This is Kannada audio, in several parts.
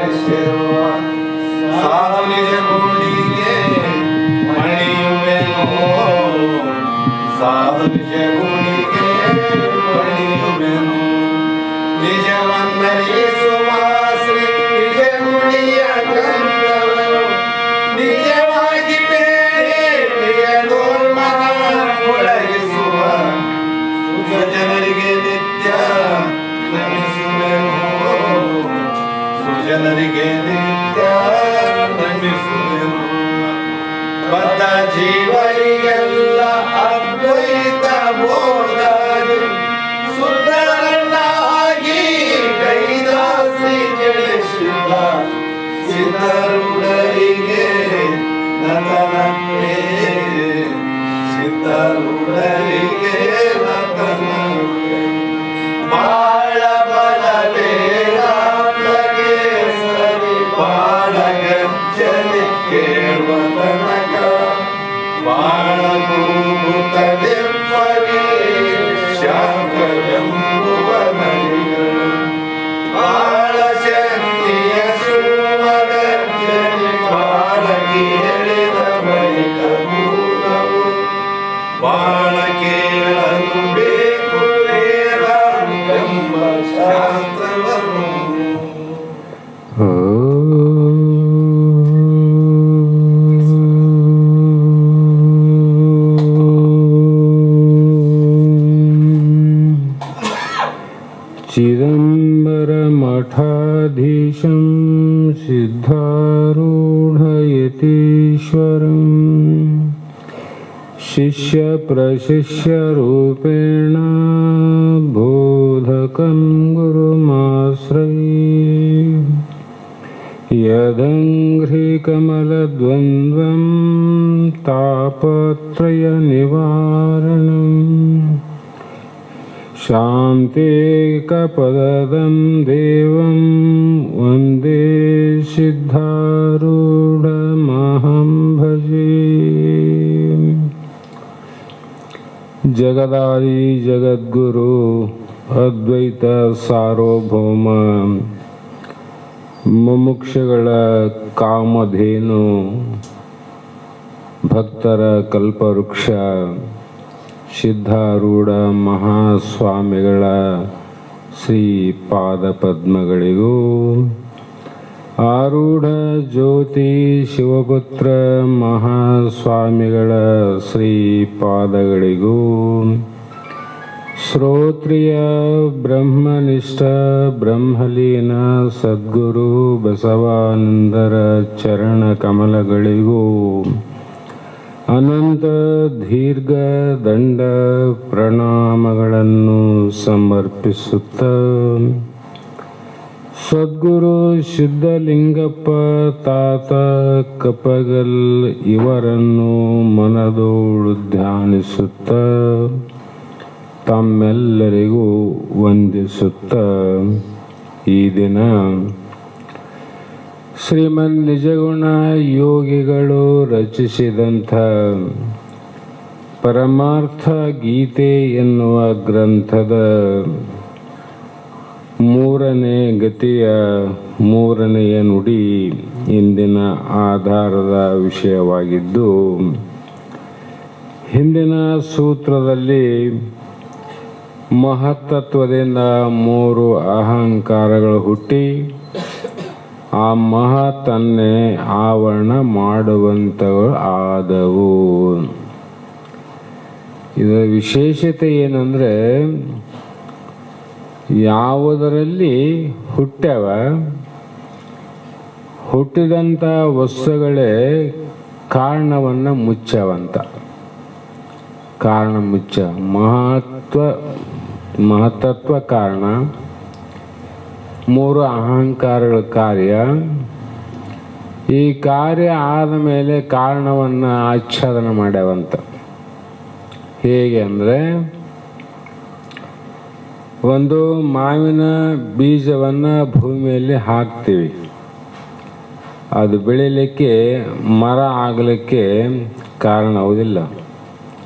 ಬೆಳೆಸಿರುವ ಸಾಧು ನಿಜ ಗುಣಿಗೆ ಮಣಿಯುವೆನು, ಸಾಧು ನಿಜ ಗುಣಿಗೆ ಮಣಿಯುವೆನು. ನಿಜವಂದರಿಸುವ ಶ್ರೀ ನಿಜ ಗುಣಿಯ ಗಂಧವು ನಿಜವಾಗಿ ಬೇಡಿಯಲು ಮನ ಒಳಗಿಸುವ ಸುಜನರಿಗೆ ನಿತ್ಯ ನಮಿಸುವೆನು, ಸುಜನರಿಗೆ ನಿತ್ಯ ನಮಿಸುವೆನು. ಬದ್ಧ ಜೀವರಿಗೆಲ್ಲ ಅದ್ವೈತ ಬೋಧನೆ ಸುಂದರನಾಗಿ ಕೈದಾಸಿ ತಿಳಿಸಿದ ಸಿದ್ಧರುಡರಿಗೆ ನತನಕ್ಕೆ, ಸಿದ್ಧರುಡರಿಗೆ ನತನಕ್ಕೆ. ಬಾಳ ಬಲವೇರಾತ್ಮಗೆ ಸರಿ ಬಾಳ ಗಜ್ಜನೆ ಕೇಳುವ ತನಕ ಬಾಳ ಭೂತದೆಂಬಗೆ ಶಾಂತವೆಂಬುವ ನಡಿಗಳು ಬಾಳ ಶಕ್ತಿಯ ಸುಮಗರ್ಜನೆ ಬಾಳ ಕೇಳಿದ ಬಳಿಕ ಭೂತವು ಬಾಳ ಕೇಳಲು ಬೇಕು ಎಂಬ ಶಾಸ್ತ್ರವನ್ನು. चिदम्बरमठाधीशं सिद्धारूढयतीश्वरं शिष्यप्रशिष्यरूपेण बोधकं गुरुमाश्रये. यदङ्घ्रिकमलद्वन्द्वं तापत्रयनिवारणम् शान्तेकपदं देवं वन्दे सिद्धारूढमहं भजे. जगदादि जगद्गुरु अद्वैत सार्वभौम ಮುಮುಕ್ಷಗಳ ಕಾಮಧೇನು ಭಕ್ತರ ಕಲ್ಪವೃಕ್ಷ ಸಿದ್ಧಾರೂಢ ಮಹಾಸ್ವಾಮಿಗಳ ಶ್ರೀ ಪಾದಪದ್ಮಗಳಿಗೂ ಆರೂಢ ಜ್ಯೋತಿ ಶಿವಪುತ್ರ ಮಹಾಸ್ವಾಮಿಗಳ ಶ್ರೀ ಪಾದಗಳಿಗೂ ಶ್ರೋತ್ರಿಯ ಬ್ರಹ್ಮನಿಷ್ಠ ಬ್ರಹ್ಮಲೀನ ಸದ್ಗುರು ಬಸವಾನಂದರ ಚರಣ ಕಮಲಗಳಿಗೂ ಅನಂತ ದೀರ್ಘ ದಂಡ ಪ್ರಣಾಮಗಳನ್ನು ಸಮರ್ಪಿಸುತ್ತ ಸದ್ಗುರು ಸಿದ್ಧಲಿಂಗಪ್ಪ ತಾತ ಕಪ್ಪಗಲ್ ಇವರನ್ನು ಮನದೋಳು ಧ್ಯಾನಿಸುತ್ತ ತಮ್ಮೆಲ್ಲರಿಗೂ ವಂದಿಸುತ್ತ ಈ ದಿನ ಶ್ರೀಮನ್ ನಿಜಗುಣ ಯೋಗಿಗಳು ರಚಿಸಿದಂಥ ಪರಮಾರ್ಥ ಗೀತೆ ಎನ್ನುವ ಗ್ರಂಥದ ಮೂರನೇ ಗತಿಯ ಮೂರನೆಯ ನುಡಿ ಇಂದಿನ ಆಧಾರದ ವಿಷಯವಾಗಿದ್ದು, ಹಿಂದಿನ ಸೂತ್ರದಲ್ಲಿ ಮಹತ್ತತ್ವದಿಂದ ಮೂರು ಅಹಂಕಾರಗಳು ಹುಟ್ಟಿ ಆ ಮಹತ್ತನ್ನೇ ಆವರಣ ಮಾಡುವಂಥವು ಆದವು. ಇದರ ವಿಶೇಷತೆ ಏನಂದರೆ, ಯಾವುದರಲ್ಲಿ ಹುಟ್ಟ್ಯವ ಹುಟ್ಟಿದಂಥ ವಸ್ತುಗಳೇ ಕಾರಣವನ್ನು ಮುಚ್ಚವಂತ. ಕಾರಣ ಮುಚ್ಚ ಮಹತ್ತತ್ವ ಕಾರಣ, ಮೂರು ಅಹಂಕಾರಗಳ ಕಾರ್ಯ. ಈ ಕಾರ್ಯ ಆದ ಮೇಲೆ ಕಾರಣವನ್ನು ಆಚ್ಛಾದನ ಮಾಡ್ಯಾವಂತ. ಹೇಗೆ ಅಂದರೆ, ಒಂದು ಮಾವಿನ ಬೀಜವನ್ನು ಭೂಮಿಯಲ್ಲಿ ಹಾಕ್ತೀವಿ, ಅದು ಬೆಳೀಲಿಕ್ಕೆ ಮರ ಆಗಲಿಕ್ಕೆ ಕಾರಣವುದಿಲ್ಲ.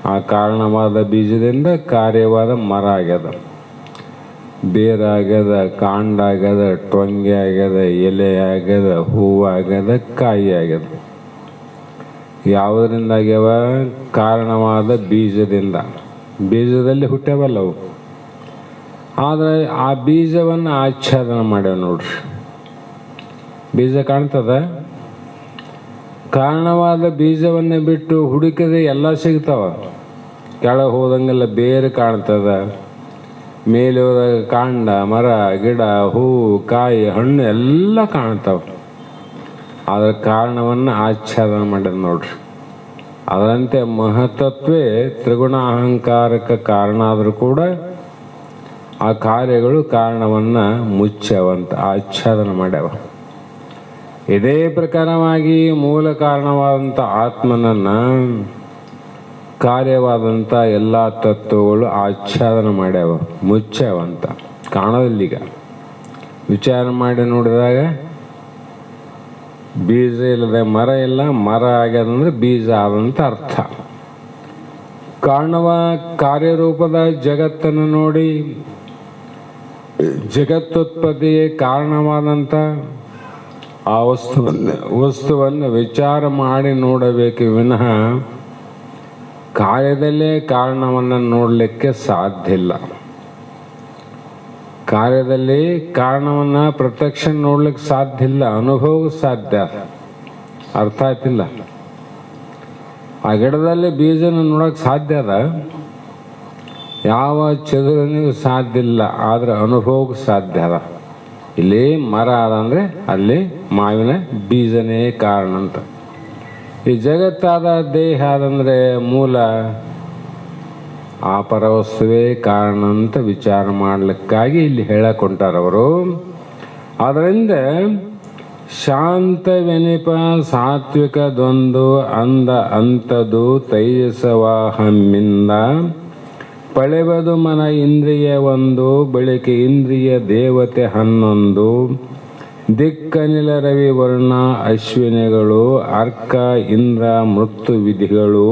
ಆ ಕಾರಣವಾದ ಬೀಜದಿಂದ ಕಾರ್ಯವಾದ ಮರ ಆಗ್ಯದ. ಬೇರಾಗ್ಯದ, ಕಾಂಡ ಆಗ್ಯದ, ಟೊಂಗೆ ಆಗ್ಯದ, ಎಲೆ ಆಗ್ಯದ, ಹೂವು ಆಗ್ಯದ, ಕಾಯಿ ಆಗ್ಯದ. ಯಾವುದರಿಂದ ಆಗ್ಯಾವ? ಕಾರಣವಾದ ಬೀಜದಿಂದ. ಬೀಜದಲ್ಲಿ ಹುಟ್ಟ್ಯಾವಲ್ಲವು. ಆದರೆ ಆ ಬೀಜವನ್ನು ಆಚ್ಛಾದನ ಮಾಡ್ಯಾವ ನೋಡ್ರಿ. ಬೀಜ ಕಾಣ್ತದ. ಕಾರಣವಾದ ಬೀಜವನ್ನೇ ಬಿಟ್ಟು ಹುಡುಕಿದ್ರೆ ಎಲ್ಲ ಸಿಗ್ತಾವ. ಕೆಳಗೆ ಹೋದಂಗೆಲ್ಲ ಬೇರೆ ಕಾಣ್ತದ, ಮೇಲೆ ಹೋದಾಗ ಕಾಂಡ, ಮರ, ಗಿಡ, ಹೂವು, ಕಾಯಿ, ಹಣ್ಣು ಎಲ್ಲ ಕಾಣ್ತಾವ. ಅದರ ಕಾರಣವನ್ನು ಆಚ್ಛಾದನ ಮಾಡ್ಯದ ನೋಡ್ರಿ. ಅದರಂತೆ ಮಹತತ್ವೇ ತ್ರಿಗುಣ ಅಹಂಕಾರಕ್ಕೆ ಕಾರಣ ಆದರೂ ಕೂಡ ಆ ಕಾರ್ಯಗಳು ಕಾರಣವನ್ನು ಮುಚ್ಚವಂತ ಆಚ್ಛಾದನ ಮಾಡ್ಯಾವ. ಇದೇ ಪ್ರಕಾರವಾಗಿ ಮೂಲ ಕಾರಣವಾದಂಥ ಆತ್ಮನನ್ನು ಕಾರ್ಯವಾದಂಥ ಎಲ್ಲ ತತ್ವಗಳು ಆಚ್ಛಾದನ ಮಾಡ್ಯಾವ, ಮುಚ್ಚ್ಯಾವಂತ. ಕಾಣೋದಿಲ್ಲೀಗ. ವಿಚಾರ ಮಾಡಿ ನೋಡಿದಾಗ ಬೀಜ ಇಲ್ಲದೆ ಮರ ಇಲ್ಲ, ಮರ ಆಗ್ಯದಂದ್ರೆ ಬೀಜ ಆದಂತ ಅರ್ಥ. ಕಾರಣವ ಕಾರ್ಯರೂಪದ ಜಗತ್ತನ್ನು ನೋಡಿ ಜಗತ್ತುತ್ಪತ್ತಿಗೆ ಕಾರಣವಾದಂಥ ಆ ವಸ್ತುವನ್ನು ವಿಚಾರ ಮಾಡಿ ನೋಡಬೇಕು ವಿನಃ ಕಾರ್ಯದಲ್ಲೇ ಕಾರಣವನ್ನು ನೋಡಲಿಕ್ಕೆ ಸಾಧ್ಯ ಇಲ್ಲ. ಕಾರ್ಯದಲ್ಲಿ ಕಾರಣವನ್ನು ಪ್ರತ್ಯಕ್ಷ ನೋಡ್ಲಿಕ್ಕೆ ಸಾಧ್ಯ ಇಲ್ಲ, ಅನುಭವಕ್ಕೆ ಸಾಧ್ಯ. ಅರ್ಥ ಆಯ್ತಿಲ್ಲ? ಆ ಗಿಡದಲ್ಲಿ ಬೀಜನ ನೋಡೋಕೆ ಸಾಧ್ಯ ಅದ, ಯಾವ ಚದುರನಿಗೂ ಸಾಧ್ಯ ಇಲ್ಲ, ಆದರೆ ಅನುಭವಕ್ಕೆ ಸಾಧ್ಯ ಅದ. ಇಲ್ಲಿ ಮರ ಅದಂದ್ರೆ ಅಲ್ಲಿ ಮಾವಿನ ಬೀಜನೇ ಕಾರಣ ಅಂತ. ಈ ಜಗತ್ತಾದ ದೇಹ ಅದಂದ್ರೆ ಮೂಲ ಆ ಪರವಸ್ತುವೇ ಕಾರಣ ಅಂತ ವಿಚಾರ ಮಾಡಲಿಕ್ಕಾಗಿ ಇಲ್ಲಿ ಹೇಳಕೊಂಟಾರವರು. ಆದ್ದರಿಂದ ಶಾಂತವೆನಿಪ ಸಾತ್ವಿಕದೊಂದು ಅಂದ ಅಂಥದು ತೈಜಸವಾಹಮ್ಮಿಂದ ಪಳೆವದು ಮನ ಇಂದ್ರಿಯ ಒಂದು ಬಳಿಕೆ ಇಂದ್ರಿಯ ದೇವತೆ 11 ದಿಕ್ಕನಿಲ ರವಿ ವರ್ಣ ಅಶ್ವಿನಿಗಳು ಅರ್ಕ ಇಂದ್ರ ಮೃತ್ಯು ವಿಧಿಗಳು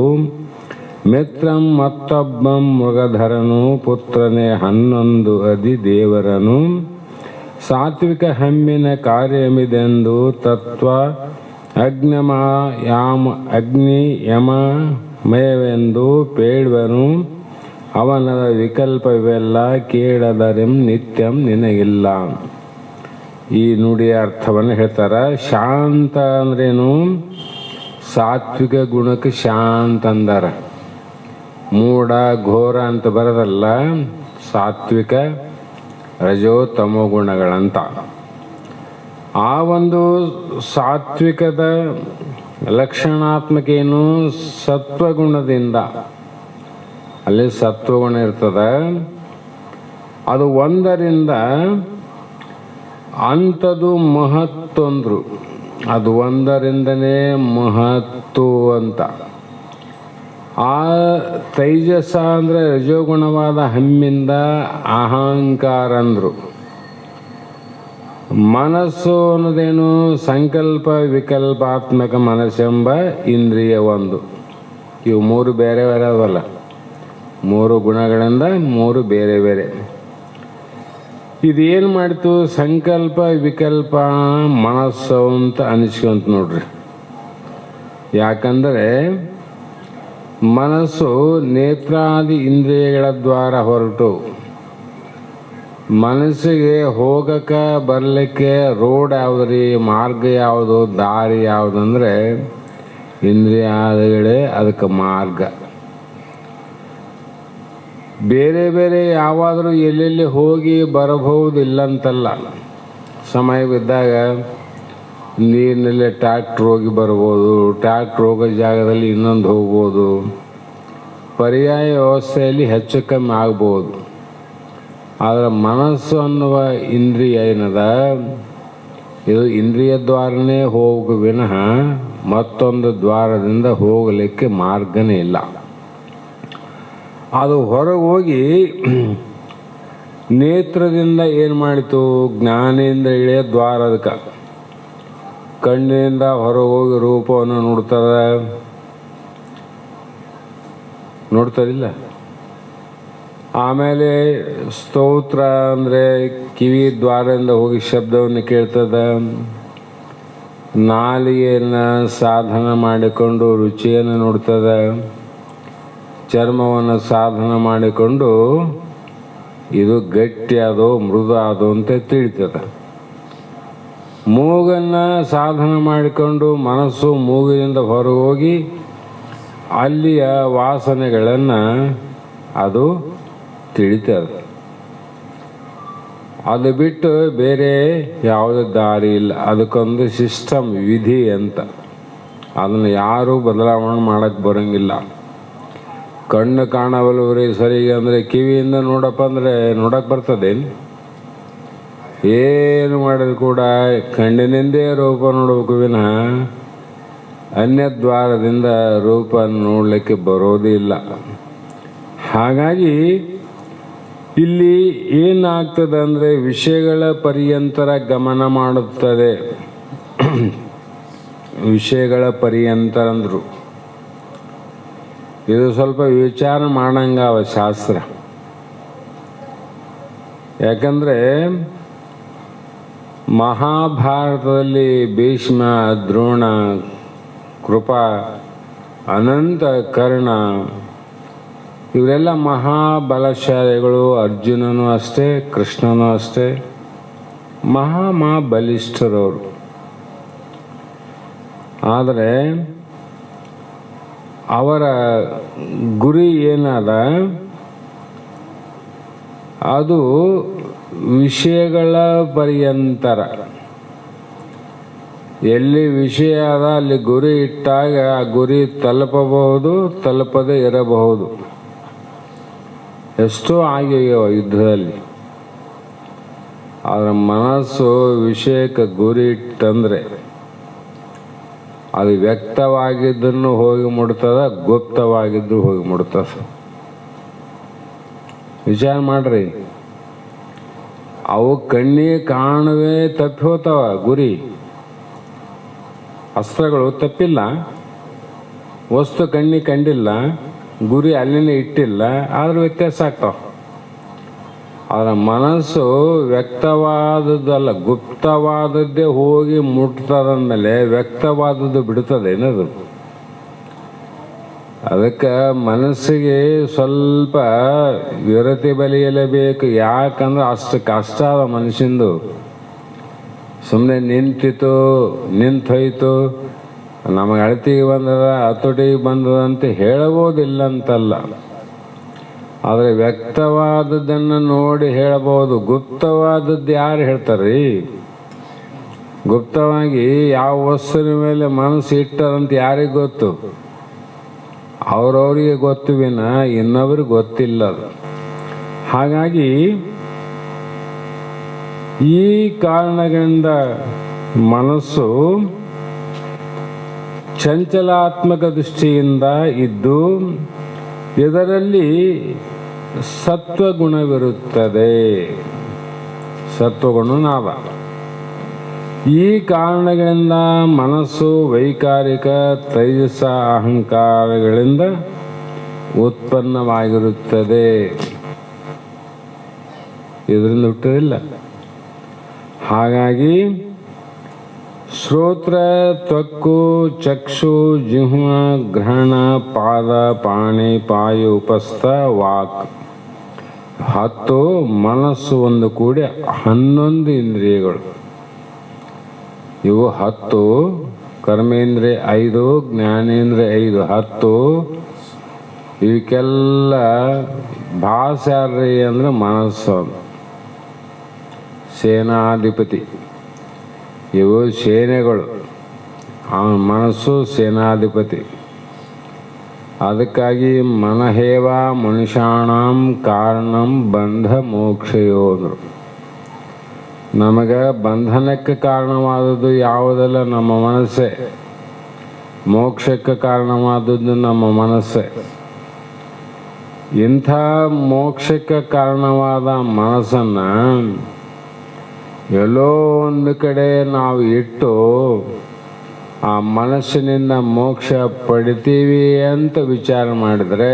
ಮಿತ್ರಂ ಮತ್ತೊಬ್ಬಂ ಮೃಗಧರನು ಪುತ್ರನೇ 11 ಅದಿ ದೇವರನು ಸಾತ್ವಿಕ ಹಮ್ಮಿನ ಕಾರ್ಯಮಿದೆಂದು ತತ್ವ ಅಗ್ನಿ ಯಮಮಯವೆಂದು ಪೇಳ್ವನು ಅವನದ ವಿಕಲ್ಪವೆಲ್ಲ ಕೇಳದರೆಂ ನಿತ್ಯಂ ನಿನಗಿಲ್ಲ. ಈ ನುಡಿಯ ಅರ್ಥವನ್ನು ಹೇಳ್ತಾರ. ಶಾಂತ ಅಂದ್ರೇನು? ಸಾತ್ವಿಕ ಗುಣಕ್ಕೆ ಶಾಂತ ಅಂದಾರ. ಮೂಢ ಘೋರ ಅಂತ ಬರೋದಲ್ಲ, ಸಾತ್ವಿಕ ರಜೋ ತಮೋ ಗುಣಗಳಂತ. ಆ ಒಂದು ಸಾತ್ವಿಕದ ಲಕ್ಷಣಾತ್ಮಕ ಏನು? ಸತ್ವಗುಣದಿಂದ. ಅಲ್ಲಿ ಸತ್ವಗುಣ ಇರ್ತದ. ಅದು 1ರಿಂದ ಅಂಥದ್ದು ಮಹತ್ತೊಂದ್ರು. ಅದು 1ರಿಂದನೇ ಮಹತ್ತು ಅಂತ. ಆ ತೈಜಸ ಅಂದರೆ ರಜೋಗುಣವಾದ ಹಮ್ಮಿಂದ ಅಹಂಕಾರ ಅಂದರು. ಮನಸ್ಸು ಅನ್ನೋದೇನು? ಸಂಕಲ್ಪ ವಿಕಲ್ಪಾತ್ಮಕ ಮನಸ್ಸೆಂಬ ಇಂದ್ರಿಯ 1. ಇವು 3 ಬೇರೆ ಬೇರೆ ಅದಲ್ಲ. 3 ಗುಣಗಳಿಂದ 3 ಬೇರೆ ಬೇರೆ. ಇದೇನು ಮಾಡ್ತು? ಸಂಕಲ್ಪ ವಿಕಲ್ಪ ಮನಸ್ಸು ಅಂತ ಅನಿಸ್ಕೊಂತ ನೋಡ್ರಿ. ಯಾಕಂದರೆ ಮನಸ್ಸು ನೇತ್ರಾದಿ ಇಂದ್ರಿಯಗಳ ದ್ವಾರ ಹೊರಟು ಮನಸ್ಸಿಗೆ ಹೋಗಕ್ಕೆ ಬರಲಿಕ್ಕೆ ರೋಡ್ ಯಾವುದ್ರಿ, ಮಾರ್ಗ ಯಾವುದು, ದಾರಿ ಯಾವುದಂದ್ರೆ ಇಂದ್ರಿಯಾದಿಗಳೇ ಅದಕ್ಕೆ ಮಾರ್ಗ. ಬೇರೆ ಬೇರೆ ಯಾವಾದರೂ ಎಲ್ಲೆಲ್ಲಿ ಹೋಗಿ ಬರಬಹುದು ಇಲ್ಲಂತಲ್ಲ. ಸಮಯವಿದ್ದಾಗ ನೀರಿನಲ್ಲಿ ಟ್ಯಾಕ್ಟ್ರ್ ಹೋಗಿ ಬರ್ಬೋದು, ಟ್ಯಾಕ್ಟ್ರ್ ಹೋಗೋ ಜಾಗದಲ್ಲಿ ಇನ್ನೊಂದು ಹೋಗ್ಬೋದು. ಪರ್ಯಾಯ ವ್ಯವಸ್ಥೆಯಲ್ಲಿ ಹೆಚ್ಚು ಕಮ್ಮಿ ಆಗ್ಬೋದು. ಆದರೆ ಮನಸ್ಸು ಅನ್ನುವ ಇಂದ್ರಿಯ ಏನದ, ಇದು ಇಂದ್ರಿಯ ದ್ವಾರನೇ ಹೋಗು ವಿನಃ ಮತ್ತೊಂದು ದ್ವಾರದಿಂದ ಹೋಗಲಿಕ್ಕೆ ಮಾರ್ಗನೇ ಇಲ್ಲ. ಅದು ಹೊರಗೆ ಹೋಗಿ ನೇತ್ರದಿಂದ ಏನು ಮಾಡಿತು? ಜ್ಞಾನೇಂದ್ರಿಯ ದ್ವಾರ. ಅದಕ್ಕೆ ಕಣ್ಣಿನಿಂದ ಹೊರಗೆ ಹೋಗಿ ರೂಪವನ್ನು ನೋಡ್ತದಿಲ್ಲ. ಆಮೇಲೆ ಸ್ತೋತ್ರ ಅಂದರೆ ಕಿವಿ ದ್ವಾರದಿಂದ ಹೋಗಿ ಶಬ್ದವನ್ನು ಕೇಳ್ತದ. ನಾಲಿಗೆಯನ್ನು ಸಾಧನ ಮಾಡಿಕೊಂಡು ರುಚಿಯನ್ನು ನೋಡ್ತದ. ಚರ್ಮವನ್ನು ಸಾಧನ ಮಾಡಿಕೊಂಡು ಇದು ಗಟ್ಟಿ ಆದೋ ಮೃದು ಆದೋ ಅಂತ ತಿಳಿತದೆ. ಮೂಗನ್ನು ಸಾಧನ ಮಾಡಿಕೊಂಡು ಮನಸ್ಸು ಮೂಗಿನಿಂದ ಹೊರಗೆ ಹೋಗಿ ಅಲ್ಲಿಯ ವಾಸನೆಗಳನ್ನು ಅದು ತಿಳಿತದೆ. ಅದು ಬಿಟ್ಟು ಬೇರೆ ಯಾವುದೇ ದಾರಿ ಇಲ್ಲ. ಅದಕ್ಕೊಂದು ಸಿಸ್ಟಮ್, ವಿಧಿ ಅಂತ. ಅದನ್ನು ಯಾರೂ ಬದಲಾವಣೆ ಮಾಡೋಕ್ಕೆ ಬರೋಂಗಿಲ್ಲ. ಕಣ್ಣು ಕಾಣವಲ್ಲವ್ರಿ ಸರಿಗೆ ಅಂದರೆ ಕಿವಿಯಿಂದ ನೋಡಪ್ಪ ಅಂದರೆ ನೋಡಕ್ಕೆ ಬರ್ತದೇನು? ಏನು ಮಾಡಿದ್ರು ಕೂಡ ಕಣ್ಣಿನಿಂದೇ ರೂಪ ನೋಡಬೇಕು ವಿನಃ ಅನ್ಯದ್ವಾರದಿಂದ ರೂಪ ನೋಡಲಿಕ್ಕೆ ಬರೋದಿಲ್ಲ. ಹಾಗಾಗಿ ಇಲ್ಲಿ ಏನಾಗ್ತದೆ ಅಂದರೆ ವಿಷಯಗಳ ಪರ್ಯಂತರ ಗಮನ ಮಾಡುತ್ತದೆ. ವಿಷಯಗಳ ಪರ್ಯಂತರ ಅಂದರು ಇದು ಸ್ವಲ್ಪ ವಿಚಾರ ಮಾಡಂಗಾವ ಶಾಸ್ತ್ರ. ಯಾಕಂದರೆ ಮಹಾಭಾರತದಲ್ಲಿ ಭೀಷ್ಮ, ದ್ರೋಣ, ಕೃಪಾ, ಅನಂತ, ಕರ್ಣ ಇವರೆಲ್ಲ ಮಹಾಬಲಶಾಲಿಗಳು. ಅರ್ಜುನನು ಅಷ್ಟೇ, ಕೃಷ್ಣನೂ ಅಷ್ಟೇ, ಬಲಿಷ್ಠರವರು. ಆದರೆ ಅವರ ಗುರಿ ಏನದ, ಅದು ವಿಷಯಗಳ ಪರ್ಯಂತರ. ಎಲ್ಲಿ ವಿಷಯ ಅದ ಅಲ್ಲಿ ಗುರಿ ಇಟ್ಟಾಗ ಆ ಗುರಿ ತಲುಪಬಹುದು, ತಲುಪದೇ ಇರಬಹುದು. ಎಷ್ಟೋ ಆಗಿವೆ ಯುದ್ಧದಲ್ಲಿ. ಅದರ ಮನಸ್ಸು ವಿಷಯಕ್ಕೆ ಗುರಿ ಇಟ್ಟಂದರೆ ಅದು ವ್ಯಕ್ತವಾಗಿದ್ದನ್ನು ಹೋಗಿ ಮುಡ್ತದ, ಗುಪ್ತವಾಗಿದ್ದು ಹೋಗಿ ಮುಡ್ತದ. ವಿಚಾರ ಮಾಡ್ರಿ. ಅವು ಕಣ್ಣಿಗೆ ಕಾಣುವೆ ತಪ್ಪಿ ಹೋತಾವ ಗುರಿ. ಅಸ್ತ್ರಗಳು ತಪ್ಪಿಲ್ಲ, ವಸ್ತು ಕಣ್ಣಿಗೆ ಕಂಡಿಲ್ಲ, ಗುರಿ ಅಲ್ಲಿನೇ ಇಟ್ಟಿಲ್ಲ, ಆದ್ರೆ ವ್ಯತ್ಯಾಸ ಆಗ್ತಾವ. ಅದರ ಮನಸ್ಸು ವ್ಯಕ್ತವಾದದ್ದಲ್ಲ, ಗುಪ್ತವಾದದ್ದೇ ಹೋಗಿ ಮುಟ್ತದಂದಮೇಲೆ ವ್ಯಕ್ತವಾದದ್ದು ಬಿಡ್ತದೆ ಏನದು. ಅದಕ್ಕೆ ಮನಸ್ಸಿಗೆ ಸ್ವಲ್ಪ ವಿರತಿ ಬಲಿಯಲೇಬೇಕು. ಯಾಕಂದ್ರೆ ಅಷ್ಟು ಕಷ್ಟ ಅದ ಮನುಷ್ಯಂದು. ಸುಮ್ಮನೆ ನಿಂತೋಯ್ತು, ನಮಗೆ ಅಳತಿಗೆ ಬಂದದ, ಹತೋಟಿಗೆ ಬಂದದ ಅಂತ ಹೇಳಬಹುದಿಲ್ಲ ಅಂತಲ್ಲ. ಆದರೆ ವ್ಯಕ್ತವಾದದ್ದನ್ನು ನೋಡಿ ಹೇಳಬಹುದು. ಗುಪ್ತವಾದದ್ದು ಯಾರು ಹೇಳ್ತಾರ್ರಿ? ಗುಪ್ತವಾಗಿ ಯಾವ ವಸ್ತುವಿನ ಮೇಲೆ ಮನಸ್ಸು ಇಟ್ಟದಂತ ಯಾರಿಗೆ ಗೊತ್ತು? ಅವ್ರವ್ರಿಗೆ ಗೊತ್ತು ವಿನ ಇನ್ನೊಬ್ರಿಗೆ ಗೊತ್ತಿಲ್ಲ ಅದು. ಹಾಗಾಗಿ ಈ ಕಾರಣಗಳಿಂದ ಮನಸ್ಸು ಚಂಚಲಾತ್ಮಕ ದೃಷ್ಟಿಯಿಂದ ಇದ್ದು ಇದರಲ್ಲಿ ಸತ್ವಗುಣವಿರುತ್ತದೆ. ಸತ್ವಗುಣ ನಾವ. ಈ ಕಾರಣಗಳಿಂದ ಮನಸ್ಸು ವೈಕಾರಿಕ ತೈಜಸ ಅಹಂಕಾರಗಳಿಂದ ಉತ್ಪನ್ನವಾಗಿರುತ್ತದೆ. ಇದರಿಂದ ಹುಟ್ಟೋದಿಲ್ಲ. ಹಾಗಾಗಿ ಶ್ರೋತ್ರ, ತ್ವಕ್ಕು, ಚಕ್ಷು, ಜಿಹ್ವ, ಗ್ರಹಣ, ಪಾದ, ಪಾಣಿ, ಪಾಯು, ಉಪಸ್ಥ, ವಾಕ್ 10, ಮನಸ್ಸು ಒಂದು ಕೂಡಿ 11 ಇಂದ್ರಿಯಗಳು. ಇವು 10, ಕರ್ಮೇಂದ್ರಿಯ 5, ಜ್ಞಾನೇಂದ್ರಿಯ 5, 10. ಇವಕ್ಕೆಲ್ಲ ಭಾಷಾರ್ರಿ ಅಂದ್ರೆ ಮನಸ್ಸು, ಸೇನಾಧಿಪತಿ. ಇವು ಸೇನೆಗಳು, ಮನಸ್ಸು ಸೇನಾಧಿಪತಿ. ಅದಕ್ಕಾಗಿ ಮನಹೇವ ಮನುಷ್ಯಾಣಂ ಕಾರಣಂ ಬಂಧ ಮೋಕ್ಷಯೋ ಅಂದರು. ನಮಗೆ ಬಂಧನಕ್ಕೆ ಕಾರಣವಾದದ್ದು ಯಾವುದಲ್ಲ? ನಮ್ಮ ಮನಸ್ಸೇ. ಮೋಕ್ಷಕ್ಕೆ ಕಾರಣವಾದದ್ದು ನಮ್ಮ ಮನಸ್ಸೇ. ಇಂಥ ಮೋಕ್ಷಕ್ಕೆ ಕಾರಣವಾದ ಮನಸ್ಸನ್ನು ಎಲ್ಲೋ ಒಂದು ಕಡೆ ನಾವು ಇಟ್ಟು ಆ ಮನಸ್ಸಿನಿಂದ ಮೋಕ್ಷ ಪಡಿತೀವಿ ಅಂತ ವಿಚಾರ ಮಾಡಿದರೆ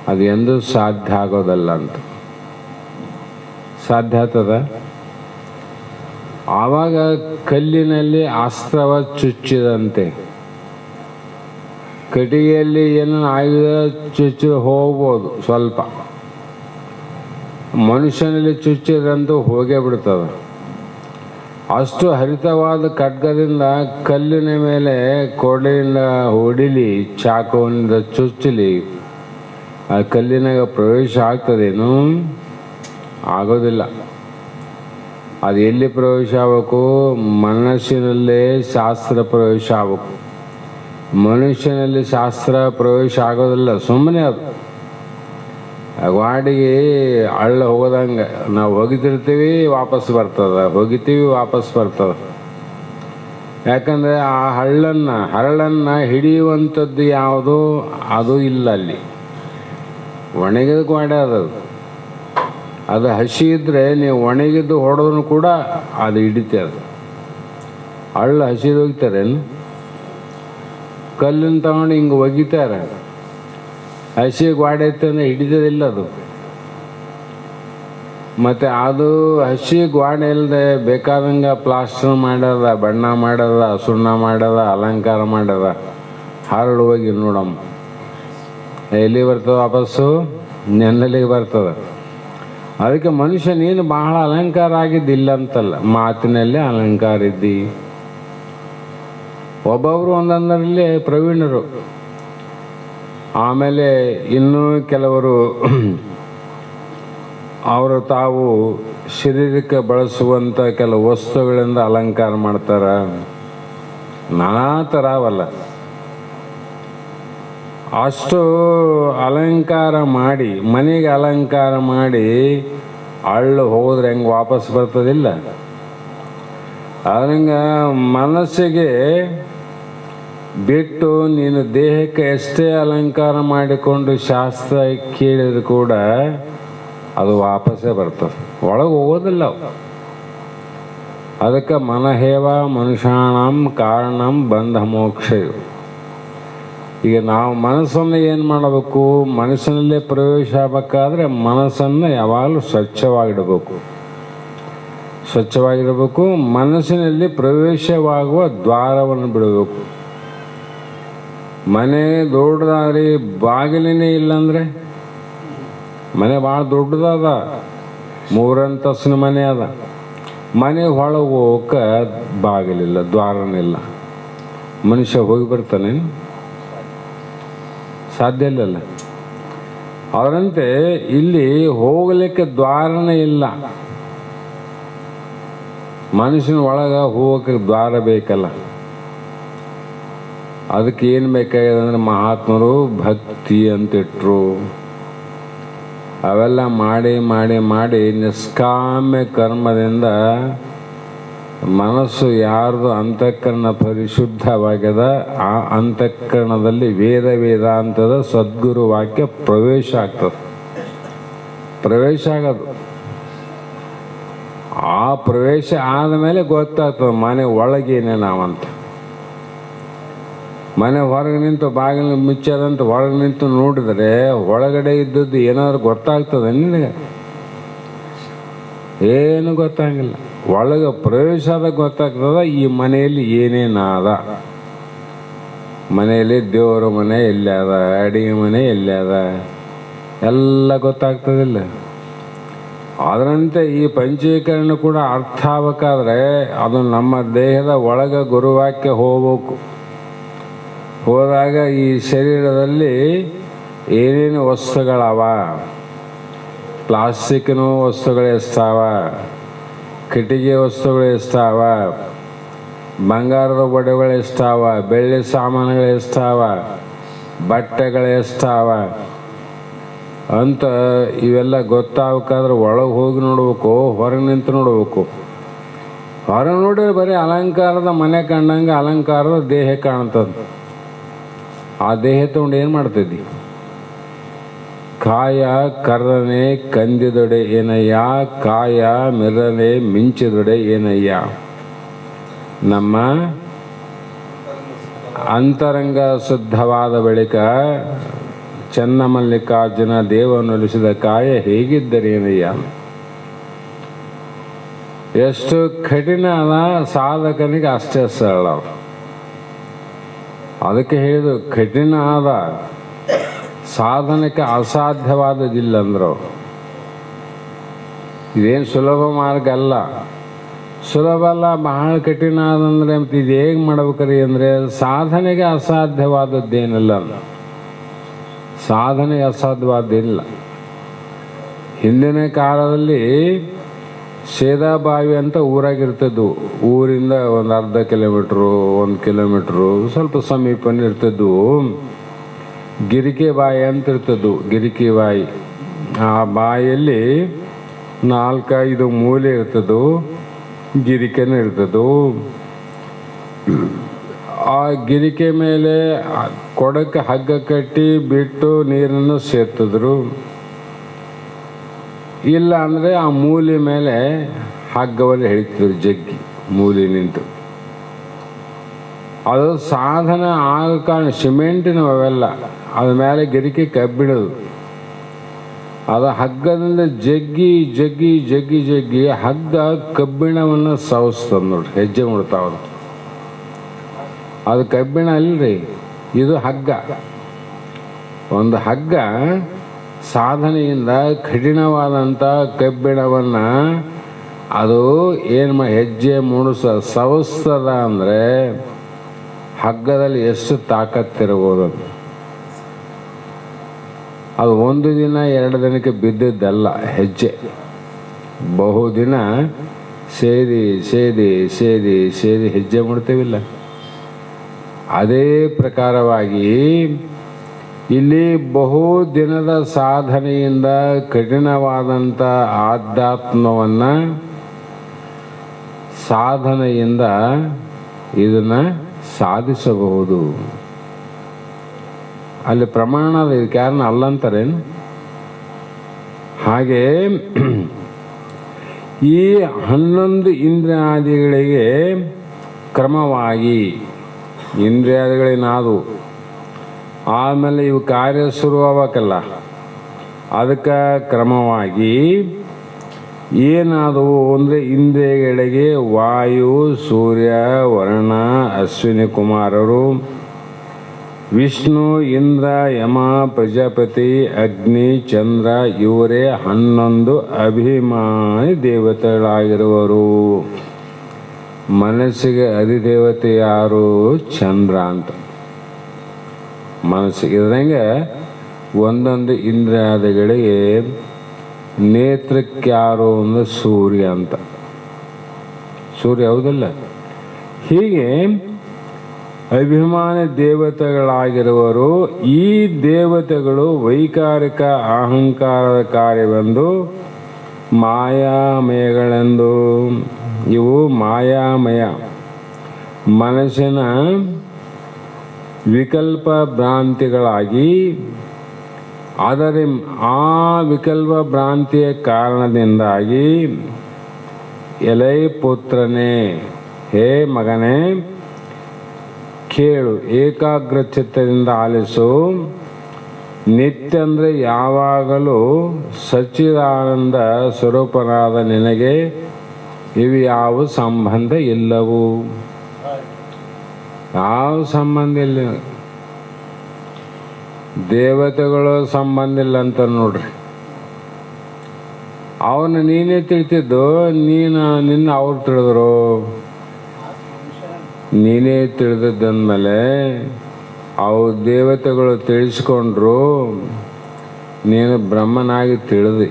ಅದು ಎಂದೂ ಸಾಧ್ಯ ಆಗೋದಲ್ಲ ಅಂತ. ಸಾಧ್ಯ ಆಗ್ತದ? ಆವಾಗ ಕಲ್ಲಿನಲ್ಲಿ ಅಸ್ತ್ರವ ಚುಚ್ಚಿದಂತೆ, ಕಟ್ಟಿಗೆಯಲ್ಲಿ ಏನೋ ಆಯುಧ ಚುಚ್ಚಿ ಹೋಗ್ಬೋದು ಸ್ವಲ್ಪ, ಮನುಷ್ಯನಲ್ಲಿ ಚುಚ್ಚಿದಂತೂ ಹೋಗೇ ಬಿಡ್ತದೆ. ಅಷ್ಟು ಹರಿತವಾದ ಖಡ್ಗದಿಂದ ಕಲ್ಲಿನ ಮೇಲೆ ಕೊಡೆಯಿಂದ ಹೊಡಿಲಿ, ಚಾಕುವಿನಿಂದ ಚುಚ್ಚಲಿ, ಆ ಕಲ್ಲಿನಾಗ ಪ್ರವೇಶ ಆಗ್ತದೇನು? ಆಗೋದಿಲ್ಲ. ಅದು ಎಲ್ಲಿ ಪ್ರವೇಶ ಆಗಬೇಕು? ಮನಸ್ಸಿನಲ್ಲೇ ಶಾಸ್ತ್ರ ಪ್ರವೇಶ ಆಗಬೇಕು. ಮನುಷ್ಯನಲ್ಲಿ ಶಾಸ್ತ್ರ ಪ್ರವೇಶ ಆಗೋದಿಲ್ಲ, ಸುಮ್ಮನೆ ಅದು ವಾಡಿಗೆ ಹಳ್ಳ ಹೋಗೋದಂಗೆ. ನಾವು ಹೋಗಿತಿರ್ತೀವಿ, ವಾಪಸ್ ಬರ್ತದೆ, ಹೋಗಿತೀವಿ, ವಾಪಸ್ ಬರ್ತದೆ. ಯಾಕಂದರೆ ಆ ಹರಳನ್ನು ಹಿಡಿಯುವಂಥದ್ದು ಯಾವುದು? ಅದು ಇಲ್ಲ ಅಲ್ಲಿ. ಒಣಗಿದ ಗಾಡಿ ಅದು ಹಸಿ ಇದ್ದರೆ ನೀವು ಒಣಗಿದ್ದು ಹೊಡೆದ್ರು ಕೂಡ ಅದು ಹಿಡಿತದೆ. ಹಳ್ಳ ಹಸಿದು ಹೋಗ್ತಾರೇನು? ಕಲ್ಲನ್ನು ತಗೊಂಡು ಹಿಂಗೆ ಒಗಿತಾರೆ, ಹಸಿ ಗಾಡಿ ಐತಂದ್ರೆ ಹಿಡಿಯೋದಿಲ್ಲ ಅದು. ಮತ್ತು ಅದು ಹಸಿ ಗಾಡಿ ಇಲ್ಲದೆ ಬೇಕಾದಂಗೆ ಪ್ಲಾಸ್ಟರ್ ಮಾಡ್ಯದ, ಬಣ್ಣ ಮಾಡ್ಯದ, ಸುಣ್ಣ ಮಾಡ್ಯದ, ಅಲಂಕಾರ ಮಾಡ್ಯದ, ಹರಳು ಹೋಗಿ ನೋಡಮ್ಮ ಎಲ್ಲಿ ಬರ್ತದೆ? ವಾಪಸ್ಸು ನೆನ್ನಲಿಗೆ ಬರ್ತದೆ. ಅದಕ್ಕೆ ಮನುಷ್ಯ ನೀನು ಬಹಳ ಅಲಂಕಾರ ಆಗಿದ್ದಿಲ್ಲ ಅಂತಲ್ಲ, ಮಾತಿನಲ್ಲೇ ಅಲಂಕಾರ ಇದ್ದಿ. ಒಬ್ಬೊಬ್ಬರು ಒಂದೊಂದರಲ್ಲಿ ಪ್ರವೀಣರು. ಆಮೇಲೆ ಇನ್ನೂ ಕೆಲವರು ಅವರು ತಾವು ಶರೀರಕ್ಕೆ ಬಳಸುವಂಥ ಕೆಲವು ವಸ್ತುಗಳಿಂದ ಅಲಂಕಾರ ಮಾಡ್ತಾರೆ. ನಾನಾ ಥರ ಅವಲ್ಲ. ಅಷ್ಟು ಅಲಂಕಾರ ಮಾಡಿ, ಮನೆಗೆ ಅಲಂಕಾರ ಮಾಡಿ ಹಳ್ಳು ಹೋದ್ರೆ ಹೆಂಗೆ ವಾಪಸ್ ಬರ್ತದಿಲ್ಲ? ಅದ್ರಂಗೆ ಮನಸ್ಸಿಗೆ ಬಿಟ್ಟು ನೀನು ದೇಹಕ್ಕೆ ಎಷ್ಟೇ ಅಲಂಕಾರ ಮಾಡಿಕೊಂಡು ಶಾಸ್ತ್ರ ಕೇಳಿದ್ರು ಕೂಡ ಅದು ವಾಪಸ್ಸೇ ಬರ್ತದೆ, ಒಳಗೆ ಹೋಗೋದಿಲ್ಲ. ಅದಕ್ಕೆ ಮನಹೇವ ಮನುಷ್ಯಾಣಂ ಕಾರಣಂ ಬಂಧ ಮೋಕ್ಷ. ಈಗ ನಾವು ಮನಸ್ಸನ್ನು ಏನು ಮಾಡಬೇಕು? ಮನಸ್ಸಿನಲ್ಲೇ ಪ್ರವೇಶ ಆಗಬೇಕಾದ್ರೆ ಮನಸ್ಸನ್ನು ಯಾವಾಗಲೂ ಸ್ವಚ್ಛವಾಗಿರಬೇಕು. ಮನಸ್ಸಿನಲ್ಲಿ ಪ್ರವೇಶವಾಗುವ ದ್ವಾರವನ್ನು ಬಿಡಬೇಕು. ಮನೆ ದೊಡ್ಡದಾದ್ರಿ ಬಾಗಿಲಿನೇ ಇಲ್ಲಂದ್ರೆ, ಮನೆ ಭಾಳ ದೊಡ್ಡದದ, 3 ಅಂತಸ್ತಿನ ಮನೆ ಅದ, ಮನೆ ಒಳಗೆ ಹೋಗಕ್ಕೆ ಬಾಗಿಲಿಲ್ಲ, ದ್ವಾರನಿಲ್ಲ, ಮನುಷ್ಯ ಹೋಗಿ ಬರ್ತಾನೆ? ಸಾಧ್ಯ ಇಲ್ಲಲ್ಲ. ಅದರಂತೆ ಇಲ್ಲಿ ಹೋಗಲಿಕ್ಕೆ ದ್ವಾರನೇ ಇಲ್ಲ. ಮನುಷ್ಯನ ಒಳಗೆ ಹೋಗಕ್ಕೆ ದ್ವಾರ ಬೇಕಲ್ಲ. ಅದಕ್ಕೆ ಏನು ಬೇಕಾಗಿದೆ ಅಂದರೆ ಮಹಾತ್ಮರು ಭಕ್ತಿ ಅಂತಿಟ್ರು. ಅವೆಲ್ಲ ಮಾಡಿ ಮಾಡಿ ಮಾಡಿ ನಿಷ್ಕಾಮ್ಯ ಕರ್ಮದಿಂದ ಮನಸ್ಸು ಯಾರ್ದು ಅಂತಃಕರಣ ಪರಿಶುದ್ಧವಾಗ್ಯದ, ಆ ಅಂತಃಕರಣದಲ್ಲಿ ವೇದಾಂತದ ಸದ್ಗುರು ವಾಕ್ಯ ಪ್ರವೇಶ ಆಗ್ತದೆ. ಪ್ರವೇಶ ಆಗೋದು, ಆ ಪ್ರವೇಶ ಆದಮೇಲೆ ಗೊತ್ತಾಗ್ತದೆ ಮನೆ ಒಳಗೇನೆ ನಾವಂತ. ಮನೆ ಹೊರಗೆ ನಿಂತು ಬಾಗಿಲು ಮುಚ್ಚದಂತ ಹೊರಗೆ ನಿಂತು ನೋಡಿದರೆ ಒಳಗಡೆ ಇದ್ದದ್ದು ಏನಾದ್ರು ಗೊತ್ತಾಗ್ತದೆ ನಿನಗೆ? ಏನು ಗೊತ್ತಾಗಿಲ್ಲ. ಒಳಗೆ ಪ್ರವೇಶ ಆದಾಗ ಗೊತ್ತಾಗ್ತದ ಈ ಮನೆಯಲ್ಲಿ ಏನೇನಾದ. ಮನೆಯಲ್ಲಿ ದೇವರ ಮನೆ ಎಲ್ಲಿ ಅದ, ಅಡಿಗೆ ಮನೆ ಎಲ್ಲಿ ಅದ, ಎಲ್ಲ ಗೊತ್ತಾಗ್ತದಿಲ್ಲ. ಅದರಂತೆ ಈ ಪಂಚೀಕರಣ ಕೂಡ ಅರ್ಥ ಆಗಬೇಕಾದ್ರೆ ಅದು ನಮ್ಮ ದೇಹದ ಒಳಗೆ ಗುರುವಾಕ್ಯ ಹೋಗ್ಬೇಕು. ಹೋದಾಗ ಈ ಶರೀರದಲ್ಲಿ ಏನೇನು ವಸ್ತುಗಳವ, ಪ್ಲಾಸ್ಟಿಕ್ನು ವಸ್ತುಗಳು ಎಷ್ಟಾವ, ಕಟ್ಟಿಗೆ ವಸ್ತುಗಳು ಎಷ್ಟಾವ, ಬಂಗಾರದ ಒಡೆಗಳು ಎಷ್ಟಾವ, ಬೆಳ್ಳಿ ಸಾಮಾನುಗಳು ಎಷ್ಟಾವ, ಬಟ್ಟೆಗಳು ಎಷ್ಟಾವ ಅಂತ ಇವೆಲ್ಲ ಗೊತ್ತಾಗಬೇಕಾದ್ರೆ ಒಳಗೆ ಹೋಗಿ ನೋಡ್ಬೇಕು, ಹೊರಗೆ ನಿಂತು ನೋಡ್ಬೇಕು. ಹೊರಗೆ ನೋಡಿದ್ರೆ ಬರೀ ಅಲಂಕಾರದ ಮನೆ ಕಂಡಂಗೆ ಅಲಂಕಾರದ ದೇಹ ಕಾಣ್ತದೆ. ಆ ದೇಹ ತಗೊಂಡು ಏನು ಮಾಡ್ತಿದ್ದಿ? ಕಾಯ ಕರ್ರನೆ ಕಂದಿದೊಡೆ ಏನಯ್ಯ, ಕಾಯ ಮಿರನೆ ಮಿಂಚಿದೊಡೆ ಏನಯ್ಯ. ನಮ್ಮ ಅಂತರಂಗ ಶುದ್ಧವಾದ ಬಳಿಕ ಚನ್ನಮಲ್ಲಿಕಾರ್ಜುನ ದೇವನೊಲಿಸಿದ ಕಾಯ ಹೇಗಿದ್ದರೇನಯ್ಯ. ಎಷ್ಟು ಕಠಿಣ ಅದ ಸಾಧಕನಿಗೆ ಅಷ್ಟೇ ಸರಳ. ಅದಕ್ಕೆ ಹೇಳಿದ್ರು ಕಠಿಣ ಆದ ಸಾಧನಕ್ಕೆ ಅಸಾಧ್ಯವಾದದಿಲ್ಲ ಅಂದ್ರು. ಇದೇನು ಸುಲಭ ಮಾರ್ಗ ಅಲ್ಲ, ಸುಲಭ ಅಲ್ಲ, ಬಹಳ ಕಠಿಣ ಆದಂದ್ರೆ ಮತ್ತು ಇದು ಹೇಗೆ ಮಾಡ್ಬೇಕ್ರಿ ಅಂದರೆ ಸಾಧನೆಗೆ ಅಸಾಧ್ಯವಾದದ್ದೇನಿಲ್ಲ, ಸಾಧನೆಗೆ ಅಸಾಧ್ಯವಾದ್ದೇನಿಲ್ಲ. ಹಿಂದಿನ ಕಾಲದಲ್ಲಿ ಸೇದಾಬಾವಿ ಅಂತ ಊರಾಗಿರ್ತಿದ್ವು. ಊರಿಂದ ಒಂದು ಅರ್ಧ ಕಿಲೋಮೀಟ್ರು 1 ಕಿಲೋಮೀಟ್ರು ಸ್ವಲ್ಪ ಸಮೀಪನೇ ಇರ್ತಿದ್ವು. ಗಿರಿಕೆ ಬಾಯಿ ಅಂತ ಇರ್ತಿದ್ವು. ಗಿರಿಕೆ ಬಾಯಿ, ಆ ಬಾಯಲ್ಲಿ 4-5 ಮೂಲೆ ಇರ್ತದವು, ಗಿರಿಕೆನೂ ಇರ್ತದವು. ಆ ಗಿರಿಕೆ ಮೇಲೆ ಕೊಡಕ್ಕೆ ಹಗ್ಗ ಕಟ್ಟಿ ಬಿಟ್ಟು ನೀರನ್ನು ಸೇರ್ತಿದ್ರು. ಇಲ್ಲ ಅಂದರೆ ಆ ಮೂಲೆ ಮೇಲೆ ಹಗ್ಗವನ್ನು ಎಳಿತಿದ್ರು, ಜಗ್ಗಿ ಮೂಲೆ ನಿಂತು. ಅದು ಸಾಧನ ಆಗ ಕಾರಣ ಸಿಮೆಂಟಿನ ಅವೆಲ್ಲ, ಅದ ಮೇಲೆ ಗಿರಿಕೆ ಕಬ್ಬಿಣದು. ಅದು ಹಗ್ಗದಿಂದ ಜಗ್ಗಿ ಜಗ್ಗಿ ಜಗ್ಗಿ ಜಗ್ಗಿ ಹಗ್ಗ ಕಬ್ಬಿಣವನ್ನು ಸವಸ್ತದ ನೋಡ್ರಿ, ಹೆಜ್ಜೆ ಮಾಡ್ತಾವ. ಅದು ಕಬ್ಬಿಣ ಅಲ್ರಿ, ಇದು ಹಗ್ಗ. ಒಂದು ಹಗ್ಗ ಸಾಧನೆಯಿಂದ ಕಠಿಣವಾದಂಥ ಕಬ್ಬಿಣವನ್ನು ಅದು ಏನು ಹೆಜ್ಜೆ ಸವಸ್ತದ ಅಂದರೆ ಹಗ್ಗದಲ್ಲಿ ಎಷ್ಟು ತಾಕತ್ತಿರಬಹುದು. ಅದು 1 ದಿನ 2 ದಿನಕ್ಕೆ ಬಿದ್ದಿದ್ದಲ್ಲ ಹೆಜ್ಜೆ, ಬಹುದಿನ ಸೇದಿ ಸೇದಿ ಸೇದಿ ಸೇದಿ ಹೆಜ್ಜೆ ಮಾಡ್ತೇವಿಲ್ಲ. ಅದೇ ಪ್ರಕಾರವಾಗಿ ಇಲ್ಲಿ ಬಹು ದಿನದ ಸಾಧನೆಯಿಂದ ಕಠಿಣವಾದಂಥ ಆಧ್ಯಾತ್ಮವನ್ನು ಸಾಧನೆಯಿಂದ ಇದನ್ನು ಸಾಧಿಸಬಹುದು. ಅಲ್ಲಿ ಪ್ರಮಾಣ ಇದಕ್ಕೆ ಯಾರನ್ನ ಅಲ್ಲಂತಾರೇನು? ಹಾಗೆ ಈ 11 ಇಂದ್ರಿಯಾದಿಗಳಿಗೆ ಕ್ರಮವಾಗಿ ಇಂದ್ರಿಯಾದಿಗಳೇನಾದವು, ಆಮೇಲೆ ಇವು ಕಾರ್ಯ ಶುರುವಾಗಬೇಕಲ್ಲ, ಅದಕ್ಕೆ ಕ್ರಮವಾಗಿ ಏನಾದವು ಅಂದರೆ ಇಂದ್ರಿಯಗಳಿಗೆ ವಾಯು, ಸೂರ್ಯ, ವರುಣ, ಅಶ್ವಿನಿ ಕುಮಾರರು, ವಿಷ್ಣು, ಇಂದ್ರ, ಯಮ, ಪ್ರಜಾಪತಿ, ಅಗ್ನಿ, ಚಂದ್ರ ಇವರೇ 11 ಅಭಿಮಾನಿ ದೇವತೆಗಳಾಗಿರುವರು. ಮನಸ್ಸಿಗೆ ಅಧಿದೇವತೆ ಯಾರು? ಚಂದ್ರ ಅಂತ. ಮನಸ್ಸಿಗೆ ಇದ್ದಂಗೆ ಒಂದೊಂದು ಇಂದ್ರಿಯಾದಿಗಳಿಗೆ ನೇತ್ರಕ್ಕೆ ಯಾರು ಅಂದರೆ ಸೂರ್ಯ ಅಂತ. ಸೂರ್ಯ ಹೌದಲ್ಲ? ಹೀಗೆ ಅಭಿಮಾನಿ ದೇವತೆಗಳಾಗಿರುವರು. ಈ ದೇವತೆಗಳು ವೈಕಾರಿಕ ಅಹಂಕಾರದ ಕಾರ್ಯವೆಂದು ಮಾಯಾಮಯಗಳೆಂದು, ಇವು ಮಾಯಾಮಯ ಮನಸ್ಸಿನ ವಿಕಲ್ಪ ಭ್ರಾಂತಿಗಳಾಗಿ, ಆದರೆ ಆ ವಿಕಲ್ಪ ಭ್ರಾಂತಿಯ ಕಾರಣದಿಂದಾಗಿ ಎಲೈ ಪುತ್ರನೇ, ಹೇ ಮಗನೇ ಕೇಳು, ಏಕಾಗ್ರ ಚಿತ್ತದಿಂದ ಆಲಿಸು. ನಿತ್ಯ ಅಂದರೆ ಯಾವಾಗಲೂ ಸಚ್ಚಿದಾನಂದ ಸ್ವರೂಪನಾದ ನಿನಗೆ ಇವು ಯಾವ ಸಂಬಂಧ ಇಲ್ಲವು, ಯಾವ ಸಂಬಂಧ ಇಲ್ಲ. ದೇವತೆಗಳು ಸಂಬಂಧ ಇಲ್ಲ ಅಂತ ನೋಡ್ರಿ. ಅವನು ನೀನೇ ತಿಳಿತಿದ್ದು, ನಿನ್ನ ಅವ್ರು ತಿಳಿದ್ರು. ನೀನೇ ತಿಳಿದದ್ದಂದಮೇಲೆ ಅವು ದೇವತೆಗಳು ತಿಳಿಸ್ಕೊಂಡ್ರು, ನೀನು ಬ್ರಹ್ಮನಾಗಿ ತಿಳಿದು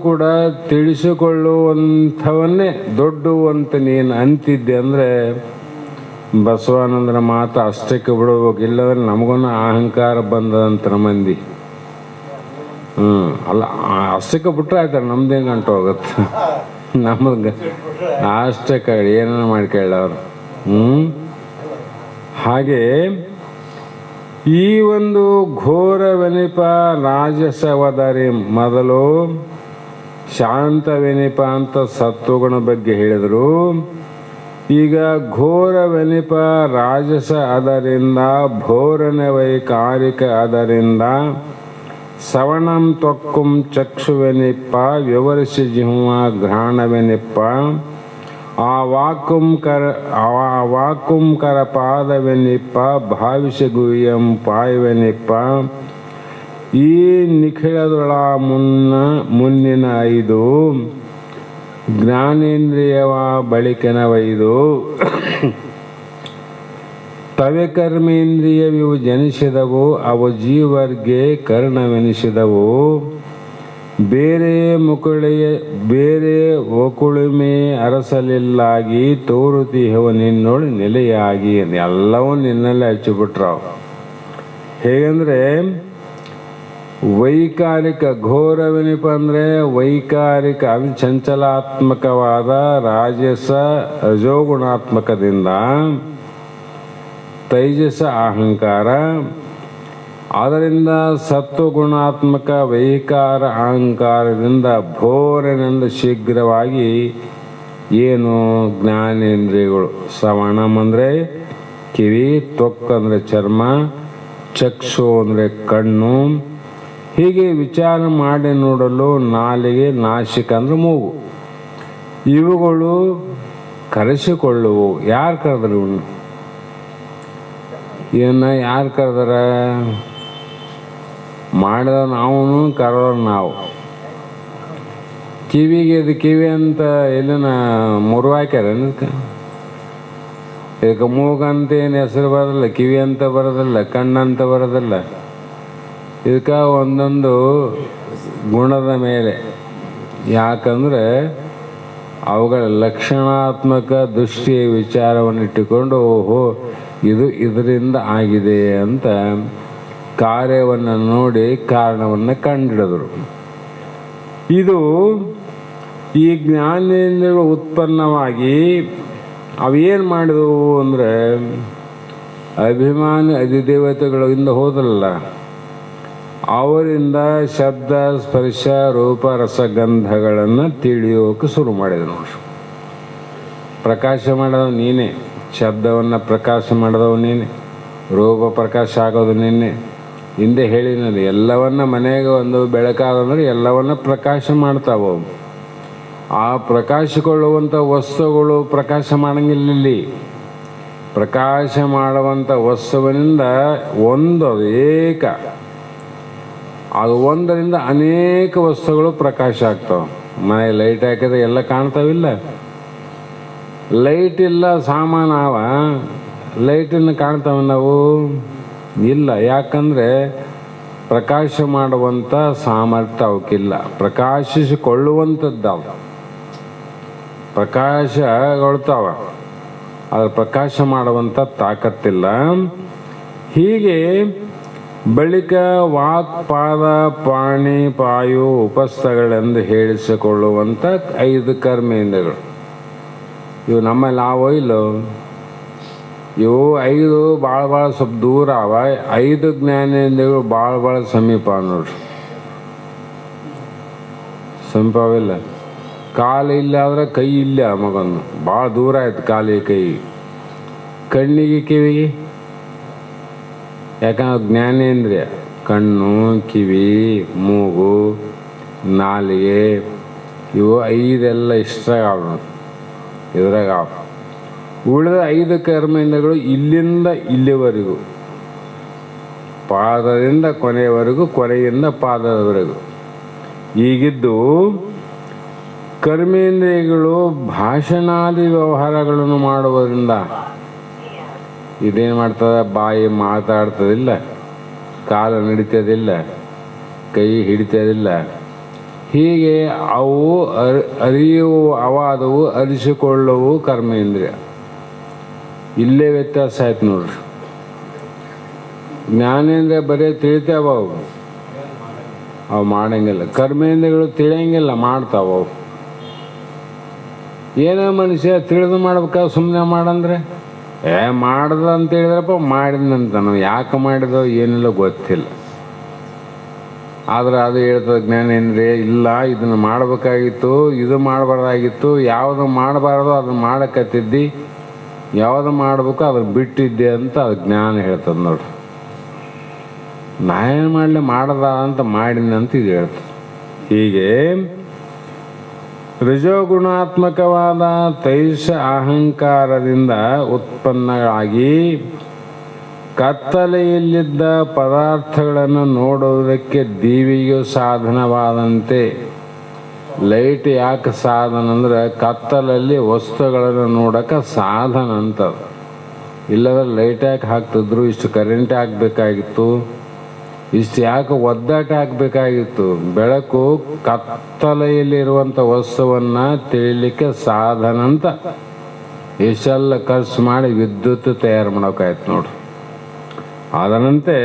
ಕೂಡ ತಿಳಿಸಿಕೊಳ್ಳುವಂಥವನ್ನೇ ದೊಡ್ಡವಂತ ನೀನು ಅಂತಿದ್ದೆ ಅಂದರೆ ಬಸವಾನಂದರ ಮಾತು ಅಷ್ಟಕ್ಕೆ ಬಿಡಬೇಕು. ಇಲ್ಲದ್ರೆ ನಮಗೊಂದು ಅಹಂಕಾರ ಬಂದಂತರ ಮಂದಿ. ಅಲ್ಲ, ಅಷ್ಟಕ್ಕೆ ಬಿಟ್ರೆ ಆಯ್ತಾರೆ, ನಮ್ದೇನು ಗಂಟು ಹೋಗುತ್ತೆ. ನಮಗೆ ಅಷ್ಟಕ್ಕೆ ಏನೇನು ಮಾಡಿ ಕೇಳವ್ರು. ಹಾಗೆ ಈ ಒಂದು ಘೋರವೆನಿಪ ರಾಜಸವದರಿ ಮೊದಲು ಶಾಂತವೆನಿಪ ಅಂತ ಸತ್ವಗುಣ ಬಗ್ಗೆ ಹೇಳಿದರು. ಈಗ ಘೋರವೆನಿಪ ರಾಜಸ ಅದರಿಂದ ಭೋರನೆ ವೈಕಾರಿಕ ಅದರಿಂದ ಸವಣಂ ತ್ವಕ್ಕುಂ ಚಕ್ಷುವೆನಿಪ್ಪ ವಿವರಿಸಿ ಜಿಹುವ ಘ್ರಾಣವೆನಿಪ್ಪ ಆ ವಾಕುಂ ಕರ ಪಾದವೆನಿಪ್ಪ ಭಾವಿಸಿ ಗುಯ್ಯಂ ಪಾಯವೆನಿಪ್ಪ ಈ ನಿಖಿಳದೊಳ ಮುನ್ನಿನ ಐದು ಜ್ಞಾನೇಂದ್ರಿಯವ ಬಳಿಕೆನವೈದು ತವೆ ಕರ್ಮೇಂದ್ರಿಯವಿವು ಜನಿಸಿದವು ಅವು ಜೀವರ್ಗೆ ಕರ್ಣವೆನಿಸಿದವು ಬೇರೆ ಒಕುಳುಮೆ ಅರಸಲಿಲ್ಲಾಗಿ ತೋರುತಿಹವ ನಿನ್ನೋಳು ನೆಲೆಯಾಗಿ ಎಲ್ಲವೂ ನಿನ್ನಲ್ಲೇ ಹಚ್ಚಿಬಿಟ್ರವು. ಹೇಗೆಂದ್ರೆ ವೈಕಾರಿಕ ಘೋರವೆನಿಪ ಅಂದರೆ ವೈಕಾರಿಕ ಚಂಚಲಾತ್ಮಕವಾದ ರಾಜಸ ರಜೋಗುಣಾತ್ಮಕದಿಂದ ತೈಜಸ ಅಹಂಕಾರ, ಅದರಿಂದ ಸತ್ವಗುಣಾತ್ಮಕ ವೈಕಾರ ಅಹಂಕಾರದಿಂದ ಭೋರನೆಂದು ಶೀಘ್ರವಾಗಿ ಏನು ಜ್ಞಾನೇಂದ್ರಿಯಗಳು. ಸವಣಂ ಅಂದರೆ ಕಿವಿ, ತ್ವಕ್ ಅಂದರೆ ಚರ್ಮ, ಚಕ್ಷು ಅಂದರೆ ಕಣ್ಣು, ಹೀಗೆ ವಿಚಾರ ಮಾಡಿ ನೋಡಲು ನಾಲಿಗೆ, ನಾಸಿಕ ಅಂದ್ರೆ ಮೂಗು, ಇವುಗಳು ಕರೆಸಿಕೊಳ್ಳುವು. ಯಾರು ಕರೆದ್ರು ಇವನು? ಇವನ್ನ ಯಾರು ಕರೆದಾರ? ಮಾಡಿದ ನಾವು, ಕರೆದವ್ರು ನಾವು. ಕಿವಿಗೆ ಇದು ಕಿವಿ ಅಂತ ಎಲ್ಲಿನ ಮುರುವಾಕ್ಯಾರ ಇದಕ್ಕೆ ಮೂಗಂತ ಏನು ಹೆಸರು ಬರೋದಿಲ್ಲ, ಕಿವಿ ಅಂತ ಬರೋದಿಲ್ಲ, ಕಣ್ಣಂತ ಬರೋದಿಲ್ಲ. ಇದಕ್ಕೆ ಒಂದೊಂದು ಗುಣದ ಮೇಲೆ, ಯಾಕಂದರೆ ಅವುಗಳ ಲಕ್ಷಣಾತ್ಮಕ ದೃಷ್ಟಿಯ ವಿಚಾರವನ್ನಿಟ್ಟುಕೊಂಡು ಓಹೋ ಇದು ಇದರಿಂದ ಆಗಿದೆ ಅಂತ ಕಾರ್ಯವನ್ನು ನೋಡಿ ಕಾರಣವನ್ನು ಕಂಡುಹಿಡಿದರು. ಇದು ಈ ಜ್ಞಾನೇಂದ್ರಿಯಗಳು ಉತ್ಪನ್ನವಾಗಿ ಅವೇನು ಮಾಡಿದವು ಅಂದರೆ ಅಭಿಮಾನಿ ಅಧಿದೇವತೆಗಳಿಂದ ಹೋದಲ್ಲ, ಅವರಿಂದ ಶಬ್ದ ಸ್ಪರ್ಶ ರೂಪ ರಸಗಂಧಗಳನ್ನು ತಿಳಿಯೋಕೆ ಶುರು ಮಾಡಿದ್ರು. ನೋಡಿ, ಪ್ರಕಾಶ ಮಾಡೋದು ನೀನೇ, ಶಬ್ದವನ್ನು ಪ್ರಕಾಶ ಮಾಡಿದವು ನೀನೆ, ರೂಪ ಪ್ರಕಾಶ ಆಗೋದು ನೀನೆ. ಹಿಂದೆ ಹೇಳಿನಲ್ಲಿ ಎಲ್ಲವನ್ನ ಮನೆಗೆ ಒಂದು ಬೆಳಕಾದಂದ್ರೆ ಎಲ್ಲವನ್ನ ಪ್ರಕಾಶ ಮಾಡ್ತಾವ. ಆ ಪ್ರಕಾಶಗೊಳ್ಳುವಂಥ ವಸ್ತುಗಳು ಪ್ರಕಾಶ ಮಾಡಂಗಿಲ್ಲ. ಇಲ್ಲಿ ಪ್ರಕಾಶ ಮಾಡುವಂಥ ವಸ್ತುವಿನಿಂದ ಒಂದು ಏಕ, ಅದು ಒಂದರಿಂದ ಅನೇಕ ವಸ್ತುಗಳು ಪ್ರಕಾಶ ಆಗ್ತಾವೆ. ಮನೆ ಲೈಟ್ ಹಾಕಿದ್ರೆ ಎಲ್ಲ ಕಾಣ್ತಾವಿಲ್ಲ. ಲೈಟ್ ಇಲ್ಲ ಸಾಮಾನವ, ಲೈಟನ್ನು ಕಾಣ್ತಾವೆ ನಾವು ಇಲ್ಲ. ಯಾಕಂದರೆ ಪ್ರಕಾಶ ಮಾಡುವಂಥ ಸಾಮರ್ಥ್ಯ ಅವಕ್ಕಿಲ್ಲ. ಪ್ರಕಾಶಿಸಿಕೊಳ್ಳುವಂಥದ್ದು ಪ್ರಕಾಶಗೊಳ್ತಾವ, ಅದ್ರ ಪ್ರಕಾಶ ಮಾಡುವಂಥ ತಾಕತ್ತಿಲ್ಲ. ಹೀಗೆ ಬಳಿಕ ವಾಕ್, ಪಾದ, ಪಾಣಿ, ಪಾಯು, ಉಪಸ್ಥಗಳೆಂದು ಹೇಳಿಸಿಕೊಳ್ಳುವಂಥ 5 ಕರ್ಮೇಂದ್ರಿಯಗಳು ಇವು ನಮ್ಮಲ್ಲಿ ಆವೋ ಇಲ್ಲೋ? ಇವು 5 ಭಾಳ ಸ್ವಲ್ಪ ದೂರ ಅವ. 5 ಜ್ಞಾನೇಂದ್ರಿಯಗಳು ಭಾಳ ಸಮೀಪ ನೋಡ್ರಿ. ಸಮೀಪವಿಲ್ಲ. ಕಾಲು ಇಲ್ಲ ಆದ್ರೆ ಕೈ ಇಲ್ಲ ಮಗನ್ನು, ಭಾಳ ದೂರ ಆಯ್ತು ಕಾಲಿಗೆ ಕೈ. ಕಣ್ಣಿಗೆ ಕಿವಿಗೆ, ಯಾಕಂದ್ರೆ ಜ್ಞಾನೇಂದ್ರಿಯ ಕಣ್ಣು, ಕಿವಿ, ಮೂಗು, ನಾಲಿಗೆ ಇವು 5 ಇಷ್ಟ್ರಾಗ ಇದ್ರಾಗ. ಉಳಿದ 5 ಕರ್ಮೇಂದ್ರಿಯಗಳು ಇಲ್ಲಿಂದ ಇಲ್ಲಿವರೆಗೂ, ಪಾದದಿಂದ ಕೊನೆಯವರೆಗೂ, ಕೊನೆಯಿಂದ ಪಾದದವರೆಗೂ ಈಗಿದ್ದು ಕರ್ಮೇಂದ್ರಿಯಗಳು ಭಾಷಣಾದಿ ವ್ಯವಹಾರಗಳನ್ನು ಮಾಡುವುದರಿಂದ ಇದೇನು ಮಾಡ್ತದ? ಬಾಯಿ ಮಾತಾಡ್ತದಿಲ್ಲ, ಕಾಲು ನಡೀತದಿಲ್ಲ, ಕೈ ಹಿಡಿತದಿಲ್ಲ. ಹೀಗೆ ಅವು ಅರಿಯುವು, ಅವಾದವು, ಅರಿಸಿಕೊಳ್ಳುವು ಕರ್ಮೇಂದ್ರಿಯ. ಇಲ್ಲೇ ವ್ಯತ್ಯಾಸ ಆಯ್ತು ನೋಡ್ರಿ. ಜ್ಞಾನೇಂದ್ರಿಯ ಬರೀ ತಿಳಿತಾವ, ಅವು ಮಾಡಂಗಿಲ್ಲ. ಕರ್ಮೇಂದ್ರಿಯಗಳು ತಿಳಿಯಂಗಿಲ್ಲ, ಮಾಡ್ತಾವ. ಏನೋ ಮನುಷ್ಯ ತಿಳಿದು ಮಾಡ್ಬೇಕಾ ಸುಮ್ಮನೆ ಮಾಡಂದ್ರೆ ಮಾಡ್ದ ಅಂತ ಹೇಳಿದ್ರಪ್ಪ, ಮಾಡಿದ್ನಂತ. ನಾವು ಯಾಕೆ ಮಾಡಿದೋ ಏನಿಲ್ಲ ಗೊತ್ತಿಲ್ಲ. ಆದ್ರೆ ಅದು ಹೇಳ್ತದೆ ಜ್ಞಾನೇಂದ್ರಿಯ, ಇಲ್ಲ ಇದನ್ನು ಮಾಡಬೇಕಾಗಿತ್ತು, ಇದು ಮಾಡಬಾರ್ದಾಗಿತ್ತು, ಯಾವುದು ಮಾಡಬಾರ್ದು ಅದನ್ನು ಮಾಡಕತ್ತಿದ್ದಿ, ಯಾವುದು ಮಾಡಬೇಕು ಅದ್ರ ಬಿಟ್ಟಿದ್ದೆ ಅಂತ ಅದು ಜ್ಞಾನ ಹೇಳ್ತದೆ ನೋಡ್ರಿ. ನಾ ಏನು ಮಾಡಲಿ ಮಾಡದ ಅಂತ ಮಾಡಿನ ಅಂತ ಇದು ಹೇಳ್ತದೆ. ಹೀಗೆ ರಜೋಗುಣಾತ್ಮಕವಾದ ತೈಷ ಅಹಂಕಾರದಿಂದ ಉತ್ಪನ್ನಗಳಾಗಿ ಕತ್ತಲೆಯಲ್ಲಿದ್ದ ಪದಾರ್ಥಗಳನ್ನು ನೋಡುವುದಕ್ಕೆ ದೀವಿಗೂ ಸಾಧನವಾದಂತೆ. ಲೈಟ್ ಯಾಕೆ ಸಾಧನ ಅಂದ್ರೆ ಕತ್ತಲಲ್ಲಿ ವಸ್ತುಗಳನ್ನು ನೋಡೋಕೆ ಸಾಧನ ಅಂತ. ಇಲ್ಲದ್ರೆ ಲೈಟ್ ಯಾಕೆ ಹಾಕ್ತಿದ್ರು, ಇಷ್ಟು ಕರೆಂಟ್ ಹಾಕಬೇಕಾಗಿತ್ತು, ಇಷ್ಟು ಯಾಕೆ ಒದ್ದಾಟ ಹಾಕಬೇಕಾಗಿತ್ತು. ಬೆಳಕು ಕತ್ತಲೆಯಲ್ಲಿರುವಂಥ ವಸ್ತುವನ್ನು ತಿಳಿಲಿಕ್ಕೆ ಸಾಧನ ಅಂತ ಎಷ್ಟೆಲ್ಲ ಖರ್ಚು ಮಾಡಿ ವಿದ್ಯುತ್ ತಯಾರು ಮಾಡೋಕ್ಕಾಯ್ತು ನೋಡ್ರಿ. ಅದರಂತೆ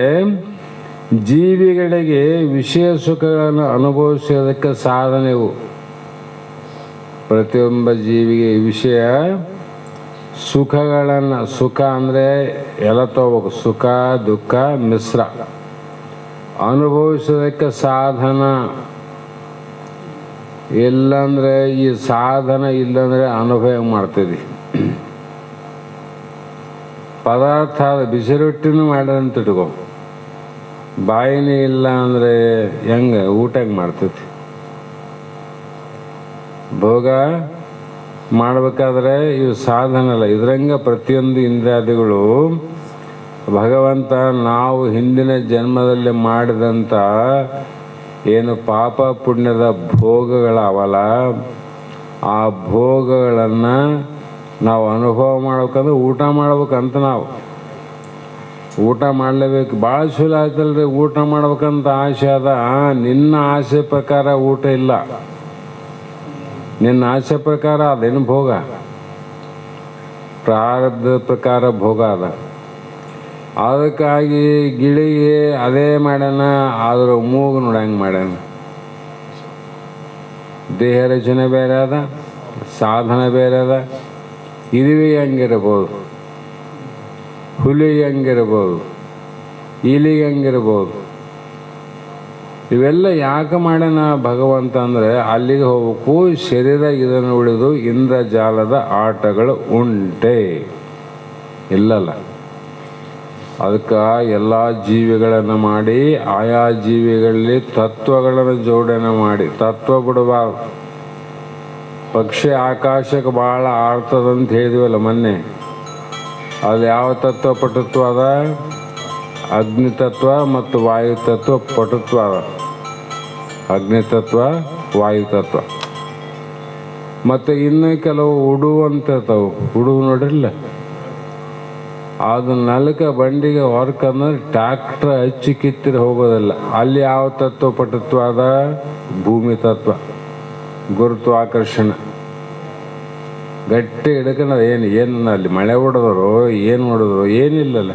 ಜೀವಿಗಳಿಗೆ ವಿಷಯ ಸುಖಗಳನ್ನು ಅನುಭವಿಸೋದಕ್ಕೆ ಸಾಧನೆವು. ಪ್ರತಿಯೊಬ್ಬ ಜೀವಿಗೆ ವಿಷಯ ಸುಖಗಳನ್ನು, ಸುಖ ಅಂದರೆ ಎಲ್ಲ ತಗೋಬೇಕು, ಸುಖ ದುಃಖ ಮಿಶ್ರ, ಅನುಭವಿಸೋದಕ್ಕೆ ಸಾಧನ. ಇಲ್ಲಂದರೆ ಈ ಸಾಧನ ಇಲ್ಲಂದರೆ ಅನುಭವ ಮಾಡ್ತೀವಿ. ಪದಾರ್ಥ ಬಿಸಿ ರೊಟ್ಟಿನೂ ಮಾಡ್ಯಾರಂತ ಇಟ್ಕೋ, ಬಾಯಿನೇ ಇಲ್ಲ ಅಂದರೆ ಹೆಂಗೆ ಊಟ ಹೆಂಗೆ ಮಾಡ್ತೈತಿ. ಭೋಗ ಮಾಡಬೇಕಾದ್ರೆ ಇವು ಸಾಧನ ಅಲ್ಲ. ಇದ್ರಂಗೆ ಪ್ರತಿಯೊಂದು ಇಂದ್ರಿಯಾದಿಗಳು ಭಗವಂತ ನಾವು ಹಿಂದಿನ ಜನ್ಮದಲ್ಲಿ ಮಾಡಿದಂಥ ಏನು ಪಾಪ ಪುಣ್ಯದ ಭೋಗಗಳವಲ್ಲ, ಆ ಭೋಗಗಳನ್ನು ನಾವು ಅನುಭವ ಮಾಡ್ಬೇಕಂದ್ರೆ ಊಟ ಮಾಡ್ಬೇಕಂತ. ನಾವು ಊಟ ಮಾಡಲೇಬೇಕು. ಭಾಳ ಸುಲ ಆಯ್ತಲ್ರಿ ಊಟ ಮಾಡ್ಬೇಕಂತ ಆಸೆ ಅದ. ನಿನ್ನ ಆಸೆ ಪ್ರಕಾರ ಊಟ ಇಲ್ಲ, ನಿನ್ನ ಆಸೆ ಪ್ರಕಾರ ಅದೇನು ಭೋಗ, ಪ್ರಾರಬ್ಧ ಪ್ರಕಾರ ಭೋಗ ಅದ. ಅದಕ್ಕಾಗಿ ಗಿಳಿಗೆ ಅದೇ ಮಾಡ್ಯಾನ, ಆದ್ರೆ ಮೂಗು ನೋಡಂಗೆ ಮಾಡ್ಯಾನ. ದೇಹ ರಚನೆ ಬೇರೆ ಅದ, ಸಾಧನ ಬೇರೆ ಅದ. ಇರುವೆ ಹೆಂಗಿರ್ಬೋದು, ಹುಲಿಗೆ ಹೆಂಗಿರ್ಬೋದು, ಇಲಿಗೆ ಹೆಂಗಿರ್ಬೋದು. ಇವೆಲ್ಲ ಯಾಕೆ ಮಾಡ್ಯಾನ ಭಗವಂತ ಅಂದರೆ ಅಲ್ಲಿಗೆ ಹೋಗ್ಬೇಕು. ಶರೀರ ಇದನ್ನು ಉಳಿದು ಇಂದ್ರಜಾಲದ ಆಟಗಳು ಉಂಟೆ ಇಲ್ಲಲ್ಲ. ಅದಕ್ಕೆ ಎಲ್ಲ ಜೀವಿಗಳನ್ನು ಮಾಡಿ ಆಯಾ ಜೀವಿಗಳಲ್ಲಿ ತತ್ವಗಳನ್ನು ಜೋಡಣೆ ಮಾಡಿ. ತತ್ವ ಬಿಡಬಾರ್ದು. ಪಕ್ಷಿ ಆಕಾಶಕ್ಕೆ ಭಾಳ ಆಡ್ತದಂತ ಹೇಳಿದ್ವಲ್ಲ ಮೊನ್ನೆ. ಅದು ಯಾವ ತತ್ವ ಪಟುತ್ವ ಅದ? ಅಗ್ನಿತತ್ವ ಮತ್ತು ವಾಯುತತ್ವ ಪಟುತ್ವ ಅದ. ಅಗ್ನಿತತ್ವ ವಾಯುತತ್ವ. ಮತ್ತು ಇನ್ನು ಕೆಲವು ಉಡುವು ಅಂತ ಇರ್ತಾವೆ. ಉಡುವು ನೋಡಿರಲಿಲ್ಲ, ಅದು ನಲ್ಕ ಬಂಡಿಗೆ ಹೊರಕಂದ್ರೆ ಟ್ಯಾಕ್ಟ್ರ್ ಹಚ್ಚಿ ಕಿತ್ತಿರಿ ಹೋಗೋದಿಲ್ಲ. ಅಲ್ಲಿ ಯಾವ ತತ್ವ ಪಟುತ್ವ ಅದ? ಭೂಮಿ ತತ್ವ, ಗುರುತ್ವಾಕರ್ಷಣೆ. ಗಟ್ಟಿ ಹಿಡ್ಕೊಂಡು ಏನು ಅಲ್ಲಿ ಮಳೆ ಹೊಡೆದ್ರು ಏನು ಹೊಡೆದ್ರು ಏನಿಲ್ಲಲ್ಲ.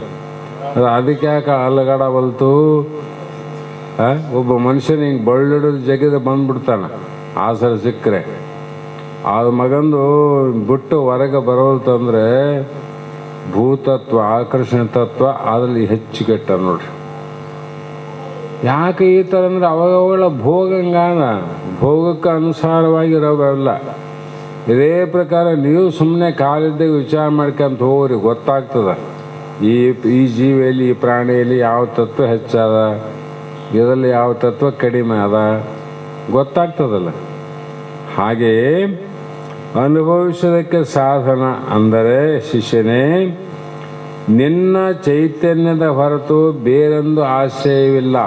ಅದಕ್ಕೆ ಯಾಕೆ ಅಲಗಡ ಬಲ್ತು? ಒಬ್ಬ ಮನುಷ್ಯನ ಹಿಂಗೆ ಬಳ್ಳಿಡೋದು ಜಗದ ಬಂದ್ಬಿಡ್ತಾನೆ ಆಸರ ಸಿಕ್ಕರೆ. ಅದು ಮಗಂದು ಬಿಟ್ಟು ಹೊರಗೆ ಬರೋಲ್ತಂದ್ರೆ ಭೂತತ್ವ ಆಕರ್ಷಣೆ ತತ್ವ ಅದರಲ್ಲಿ ಹೆಚ್ಚು ಕೆಟ್ಟ ನೋಡ್ರಿ. ಯಾಕೆ ಈ ಥರ ಅಂದರೆ ಅವಾಗಗಳ ಭೋಗಂಗಾನ ಭೋಗಕ್ಕೆ ಅನುಸಾರವಾಗಿರೋವೆಲ್ಲ. ಇದೇ ಪ್ರಕಾರ ನೀವು ಸುಮ್ಮನೆ ಕಾಲಿದ್ದಾಗ ವಿಚಾರ ಮಾಡ್ಕೊಂತ ಹೋಗ್ರಿ, ಗೊತ್ತಾಗ್ತದೆ ಈ ಜೀವಿಯಲ್ಲಿ ಈ ಪ್ರಾಣಿಯಲ್ಲಿ ಯಾವ ತತ್ವ ಹೆಚ್ಚದ, ಇದರಲ್ಲಿ ಯಾವ ತತ್ವ ಕಡಿಮೆ ಅದ, ಗೊತ್ತಾಗ್ತದಲ್ಲ. ಹಾಗೆಯೇ ಅನುಭವಿಸೋದಕ್ಕೆ ಸಾಧನ ಅಂದರೆ ಶಿಷ್ಯನೇ, ನಿನ್ನ ಚೈತನ್ಯದ ಹೊರತು ಬೇರೊಂದು ಆಶ್ರಯವಿಲ್ಲ.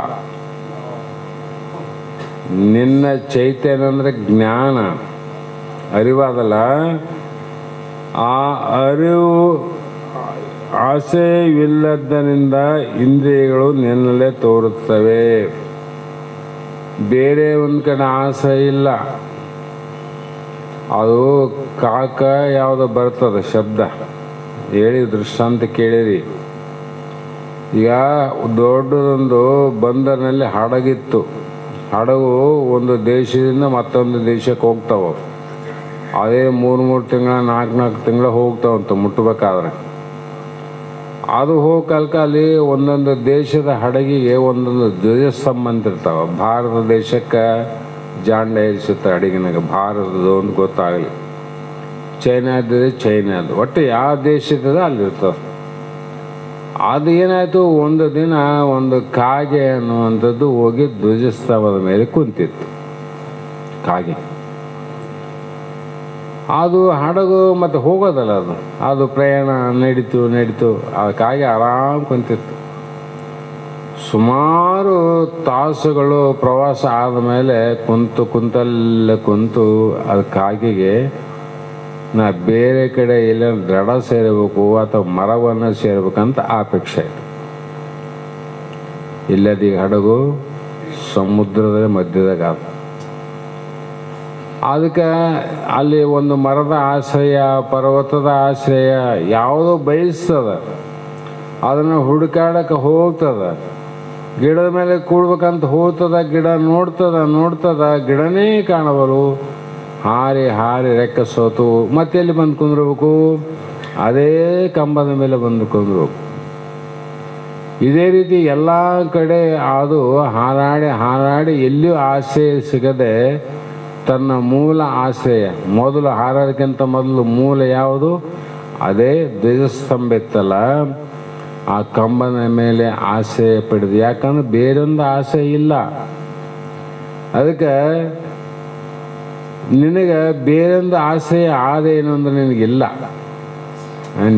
ನಿನ್ನ ಚೈತನ್ಯ ಅಂದರೆ ಜ್ಞಾನ, ಅರಿವಾದಲ್ಲ. ಆ ಅರಿವು ಆಸೆಯಿಲ್ಲದ್ದರಿಂದ ಇಂದ್ರಿಯಗಳು ನಿನ್ನಲ್ಲೇ ತೋರುತ್ತವೆ. ಬೇರೆ ಒಂದು ಕಡೆ ಆಸೆ ಇಲ್ಲ. ಅದು ಕಾಕ ಯಾವುದು ಬರ್ತದೆ ಶಬ್ದ ಹೇಳಿ ದೃಷ್ಟಾಂತ ಕೇಳಿರಿ. ಈಗ ದೊಡ್ಡದೊಂದು ಬಂದರಿನಲ್ಲಿ ಹಡಗಿತ್ತು. ಹಡಗು ಒಂದು ದೇಶದಿಂದ ಮತ್ತೊಂದು ದೇಶಕ್ಕೆ ಹೋಗ್ತಾವ. ಅದೇ 3 ತಿಂಗಳ 4 ತಿಂಗಳ ಹೋಗ್ತಾವಂತ ಮುಟ್ಟಬೇಕಾದ್ರೆ. ಅದು ಹೋಗಲ್ಕ ಅಲ್ಲಿ ಒಂದೊಂದು ದೇಶದ ಹಡಗಿಗೆ ಒಂದೊಂದು ಧ್ವಜಸ್ತಂಭ ಅಂತಿರ್ತಾವ. ಭಾರತ ದೇಶಕ್ಕೆ ಜಾಂಡ ಏರಿಸುತ್ತೆ ಹಡಗಿನಾಗ, ಭಾರತದ ಒಂದು ಗೊತ್ತಾಗಲಿ. ಚೈನಾದಿದ್ರೆ ಚೈನಾದು, ಒಟ್ಟು ಯಾವ ದೇಶದ ಅಲ್ಲಿರ್ತದೆ. ಅದು ಏನಾಯಿತು, ಒಂದು ದಿನ ಒಂದು ಕಾಗೆ ಅನ್ನುವಂಥದ್ದು ಹೋಗಿ ಧ್ವಜಸ್ತಂಭದ ಮೇಲೆ ಕುಂತಿತ್ತು. ಕಾಗೆ ಅದು ಹಡಗು ಮತ್ತು ಹೋಗೋದಲ್ಲ, ಅದು ಪ್ರಯಾಣ ನಡೀತು. ಆ ಕಾಗೆ ಆರಾಮ್ ಕುಂತಿತ್ತು. ಸುಮಾರು ತಾಸುಗಳು ಪ್ರವಾಸ ಆದಮೇಲೆ ಕುಂತಲ್ಲೇ ಕುಂತು ಅದು ಕಾಗೆಗೆ ನಾ ಬೇರೆ ಕಡೆ ಎಲ್ಲ ದಡ ಸೇರಬೇಕು ಅಥವಾ ಮರವನ್ನು ಸೇರಬೇಕಂತ ಅಪೇಕ್ಷೆ ಆಯಿತು. ಇಲ್ಲದೀಗ ಹಡಗು ಸಮುದ್ರದ ಮಧ್ಯದಾಗ ಅದಕ್ಕೆ ಅಲ್ಲಿ ಒಂದು ಮರದ ಆಶ್ರಯ, ಪರ್ವತದ ಆಶ್ರಯ ಯಾವುದೋ ಬಯಸ್ತದ, ಅದನ್ನು ಹುಡುಕಾಡಕ್ಕೆ ಹೋಗ್ತದ. ಗಿಡದ ಮೇಲೆ ಕೂಡ್ಬೇಕಂತ ಹೋಗ್ತದ, ಗಿಡ ನೋಡ್ತದ, ಗಿಡನೇ ಕಾಣಬರು. ಹಾರಿ ರೆಕ್ಕೆ ಸೋತು ಮತ್ತೆ ಎಲ್ಲಿ ಬಂದು ಕುಂದ್ರಬೇಕು, ಅದೇ ಕಂಬದ ಮೇಲೆ ಬಂದು ಕುಂದ್ರಬೇಕು. ಇದೇ ರೀತಿ ಎಲ್ಲ ಕಡೆ ಅದು ಹಾರಾಡಿ ಎಲ್ಲಿಯೂ ಆಶ್ರಯ ಸಿಗದೆ ತನ್ನ ಮೂಲ ಆಶ್ರಯ, ಮೊದಲು ಹಾರೋದಕ್ಕಿಂತ ಮೊದಲು ಮೂಲ ಯಾವುದು, ಅದೇ ಧ್ವಜಸ್ತಂಭ ಇತ್ತಲ್ಲ, ಆ ಕಂಬದ ಮೇಲೆ ಆಶ್ರಯ ಪಡೆದು. ಯಾಕಂದ್ರೆ ಬೇರೊಂದು ಆಶ್ರಯ ಇಲ್ಲ. ಅದಕ್ಕೆ ನಿನಗೆ ಬೇರೊಂದು ಆಶ್ರಯ ಆದೇನು ಅಂದ್ರೆ ನಿನಗಿಲ್ಲ.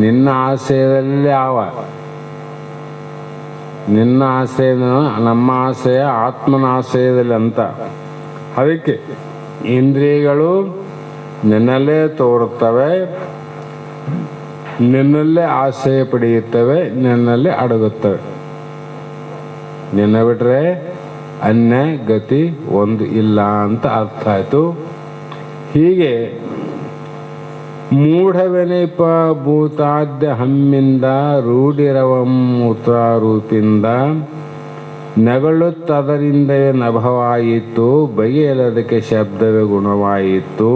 ನಿನ್ನ ಆಶ್ರಯದಲ್ಲಿ ನಿನ್ನ ಆಶ್ರಯ, ನಮ್ಮ ಆಶ್ರಯ ಆತ್ಮನ ಆಶ್ರಯದಲ್ಲಿ ಅಂತ. ಅದಕ್ಕೆ ಇಂದ್ರಿಯಗಳು ನಿನ್ನಲ್ಲೇ ತೋರುತ್ತವೆ, ನಿನ್ನಲ್ಲೇ ಆಶ್ರಯ ಪಡೆಯುತ್ತವೆ, ನಿನ್ನಲ್ಲೇ ಅಡಗುತ್ತವೆ. ನಿನ್ನ ಬಿಟ್ರೆ ಅನ್ಯ ಗತಿ ಒಂದು ಇಲ್ಲ ಅಂತ ಅರ್ಥ ಆಯ್ತು. ಹೀಗೆ ಮೂಢವೆನಿಪ ಭೂತಾದ್ಯ ಹಮ್ಮಿಂದ ರೂಢಿರವ ಮೂತ್ರರೂಪಿಂದ ನಗಳುತ್ತದರಿಂದವೇ ನಭವಾಯಿತು, ಬಗೆಯಲದಕ್ಕೆ ಶಬ್ದವೇ ಗುಣವಾಯಿತು.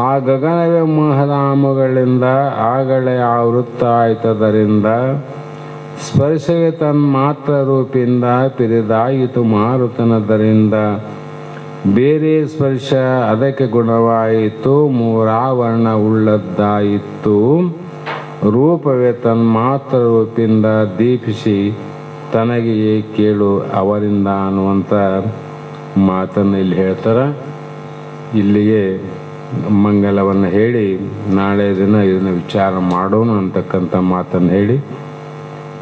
ಆ ಗಗನವೇ ಮೋಹಧಾಮಗಳಿಂದ ಆಗಲೇ ಆವೃತ್ತ ಆಯ್ತದರಿಂದ ಸ್ಪರ್ಶವೇ ತನ್ಮಾತ್ರ ರೂಪಿಂದ ಪಿರಿದಾಯಿತು ಮಾರುತನದರಿಂದ. ಬೇರೆ ಸ್ಪರ್ಶ ಅದಕ್ಕೆ ಗುಣವಾಯಿತು, ಮೂರಾವರಣ ಉಳ್ಳದ್ದಾಯಿತು. ರೂಪವೇ ತನ್ಮಾತ್ರ ರೂಪಿಂದ ದೀಪಿಸಿ ತನಗೆಯೇ ಕೇಳು ಅವರಿಂದ ಅನ್ನುವಂಥ ಮಾತನ್ನು ಇಲ್ಲಿ ಹೇಳ್ತಾರೆ. ಇಲ್ಲಿಗೆ ಮಂಗಲವನ್ನು ಹೇಳಿ ನಾಳೆ ದಿನ ಇದನ್ನು ವಿಚಾರ ಮಾಡೋಣ ಅಂತಕ್ಕಂಥ ಮಾತನ್ನು ಹೇಳಿ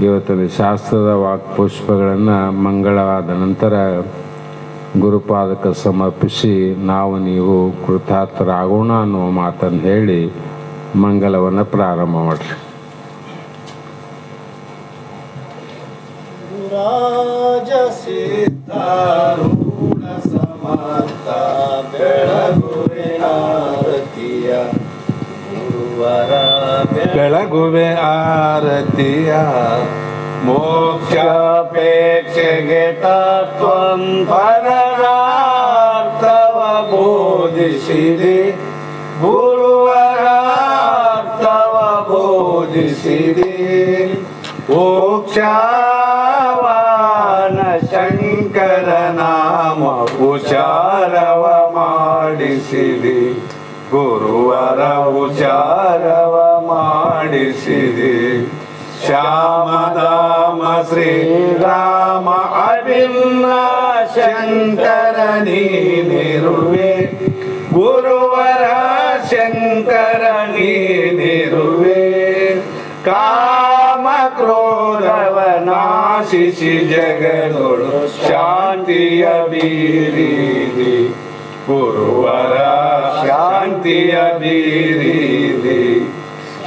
ಇವತ್ತಿನ ಶಾಸ್ತ್ರದ ವಾಕ್ಪುಷ್ಪಗಳನ್ನು ಮಂಗಳವಾದ ನಂತರ ಗುರುಪಾದಕ್ಕೆ ಸಮರ್ಪಿಸಿ ನಾವು ನೀವು ಕೃತಾರ್ಥರಾಗೋಣ ಅನ್ನುವ ಮಾತನ್ನು ಹೇಳಿ ಮಂಗಲವನ್ನು ಪ್ರಾರಂಭ ಮಾಡಿರಿ. ಸಿದ್ಧಾರೂಢ ಸಮರ್ಥ ಬೆಳಗುವೆ ಆರತಿಯ ಮೋಕ್ಷಾಪೇಕ್ಷೆಗೆ ತತ್ವಂ ಪರರಾರ್ಥವ ಬೋಧಿಸಿದೆ, ಗುರುವರಾರ್ಥವ ಬೋಧಿಸಿದೆ. ಮೋಕ್ಷವಾನ ಶಂಕರ ನಾಮ ಉಚಾರವ ಮಾಡಿಸಿದೆ, ಗುರುವರ ಉಚಾರವ ಮಾಡಿಸಿದೆ. ಶ್ಯಾಮಧಾಮ ಶ್ರೀರಾಮ ಅಭಿನ್ನ ಶಂಕರ ನೀನಿರುವೆ, ಗುರುವರ ಶಂಕರ ನೀನಿರುವೆ. ಕಾಮ ಕ್ರೋಧವ ನಾಶಿಸಿ ಜಗದೊಳು ಶಾಂತಿಯ ಬೀರಿದೆ, ಗುರುವರ ಶಾಂತಿಯ ಬೀರಿದೆ.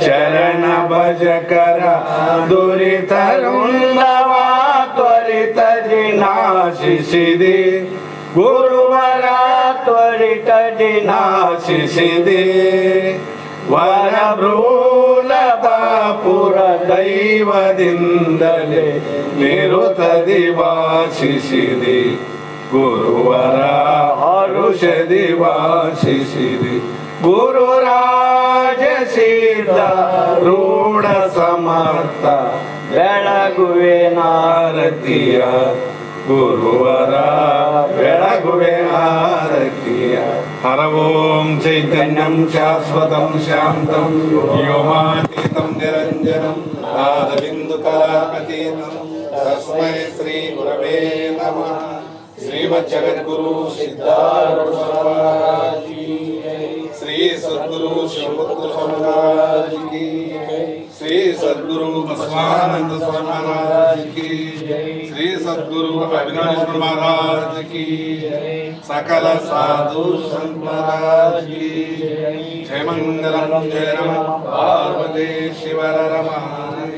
ಶರಣ ಭಜಕರ ದುರಿತರುಂದವ ತ್ವರಿತ ನಾಶಿಸಿದೆ, ಗುರುವರ ತ್ವರಿತ ನಾಶಿಸಿದೆ. ವರಭ್ರೂಲತಾಪುರ ದೈವದಿಂದಲೇ ನಿರುತದಿ ವಾಸಿಸಿದೆ, ಗುರುವರ ಹರುಷದಿ ವಾಸಿಸಿದೆ. ಗುರುರಾಜ ಸಿದ್ಧ ರೂಢ ಸಮರ್ಥ ಬೆಳಗುವೆ ಆರತಿಯ, ಗುರುವರ ಬೆಳಗುವೆ ಆರತಿಯ. हर ओम चैतन्यं शाश्वतं शान्तं व्योमातीतं निरञ्जनं नादबिन्दुकलापतीतं तस्मै श्री गुरवे नमः। श्रीमज्जगद्गुरु सिद्धारूढ़ महाराज की जय। श्री सद्गुरु शिवपुत्र महाराज की जय। श्री सद्गुरु बसवानंद स्वामी महाराज की जय। श्री सद्गुरु अभिनव महाराज की जय। सकल साधु संत महाराज की जय। जय मंगलम जय नमः पार्वती शिव हर महादेव।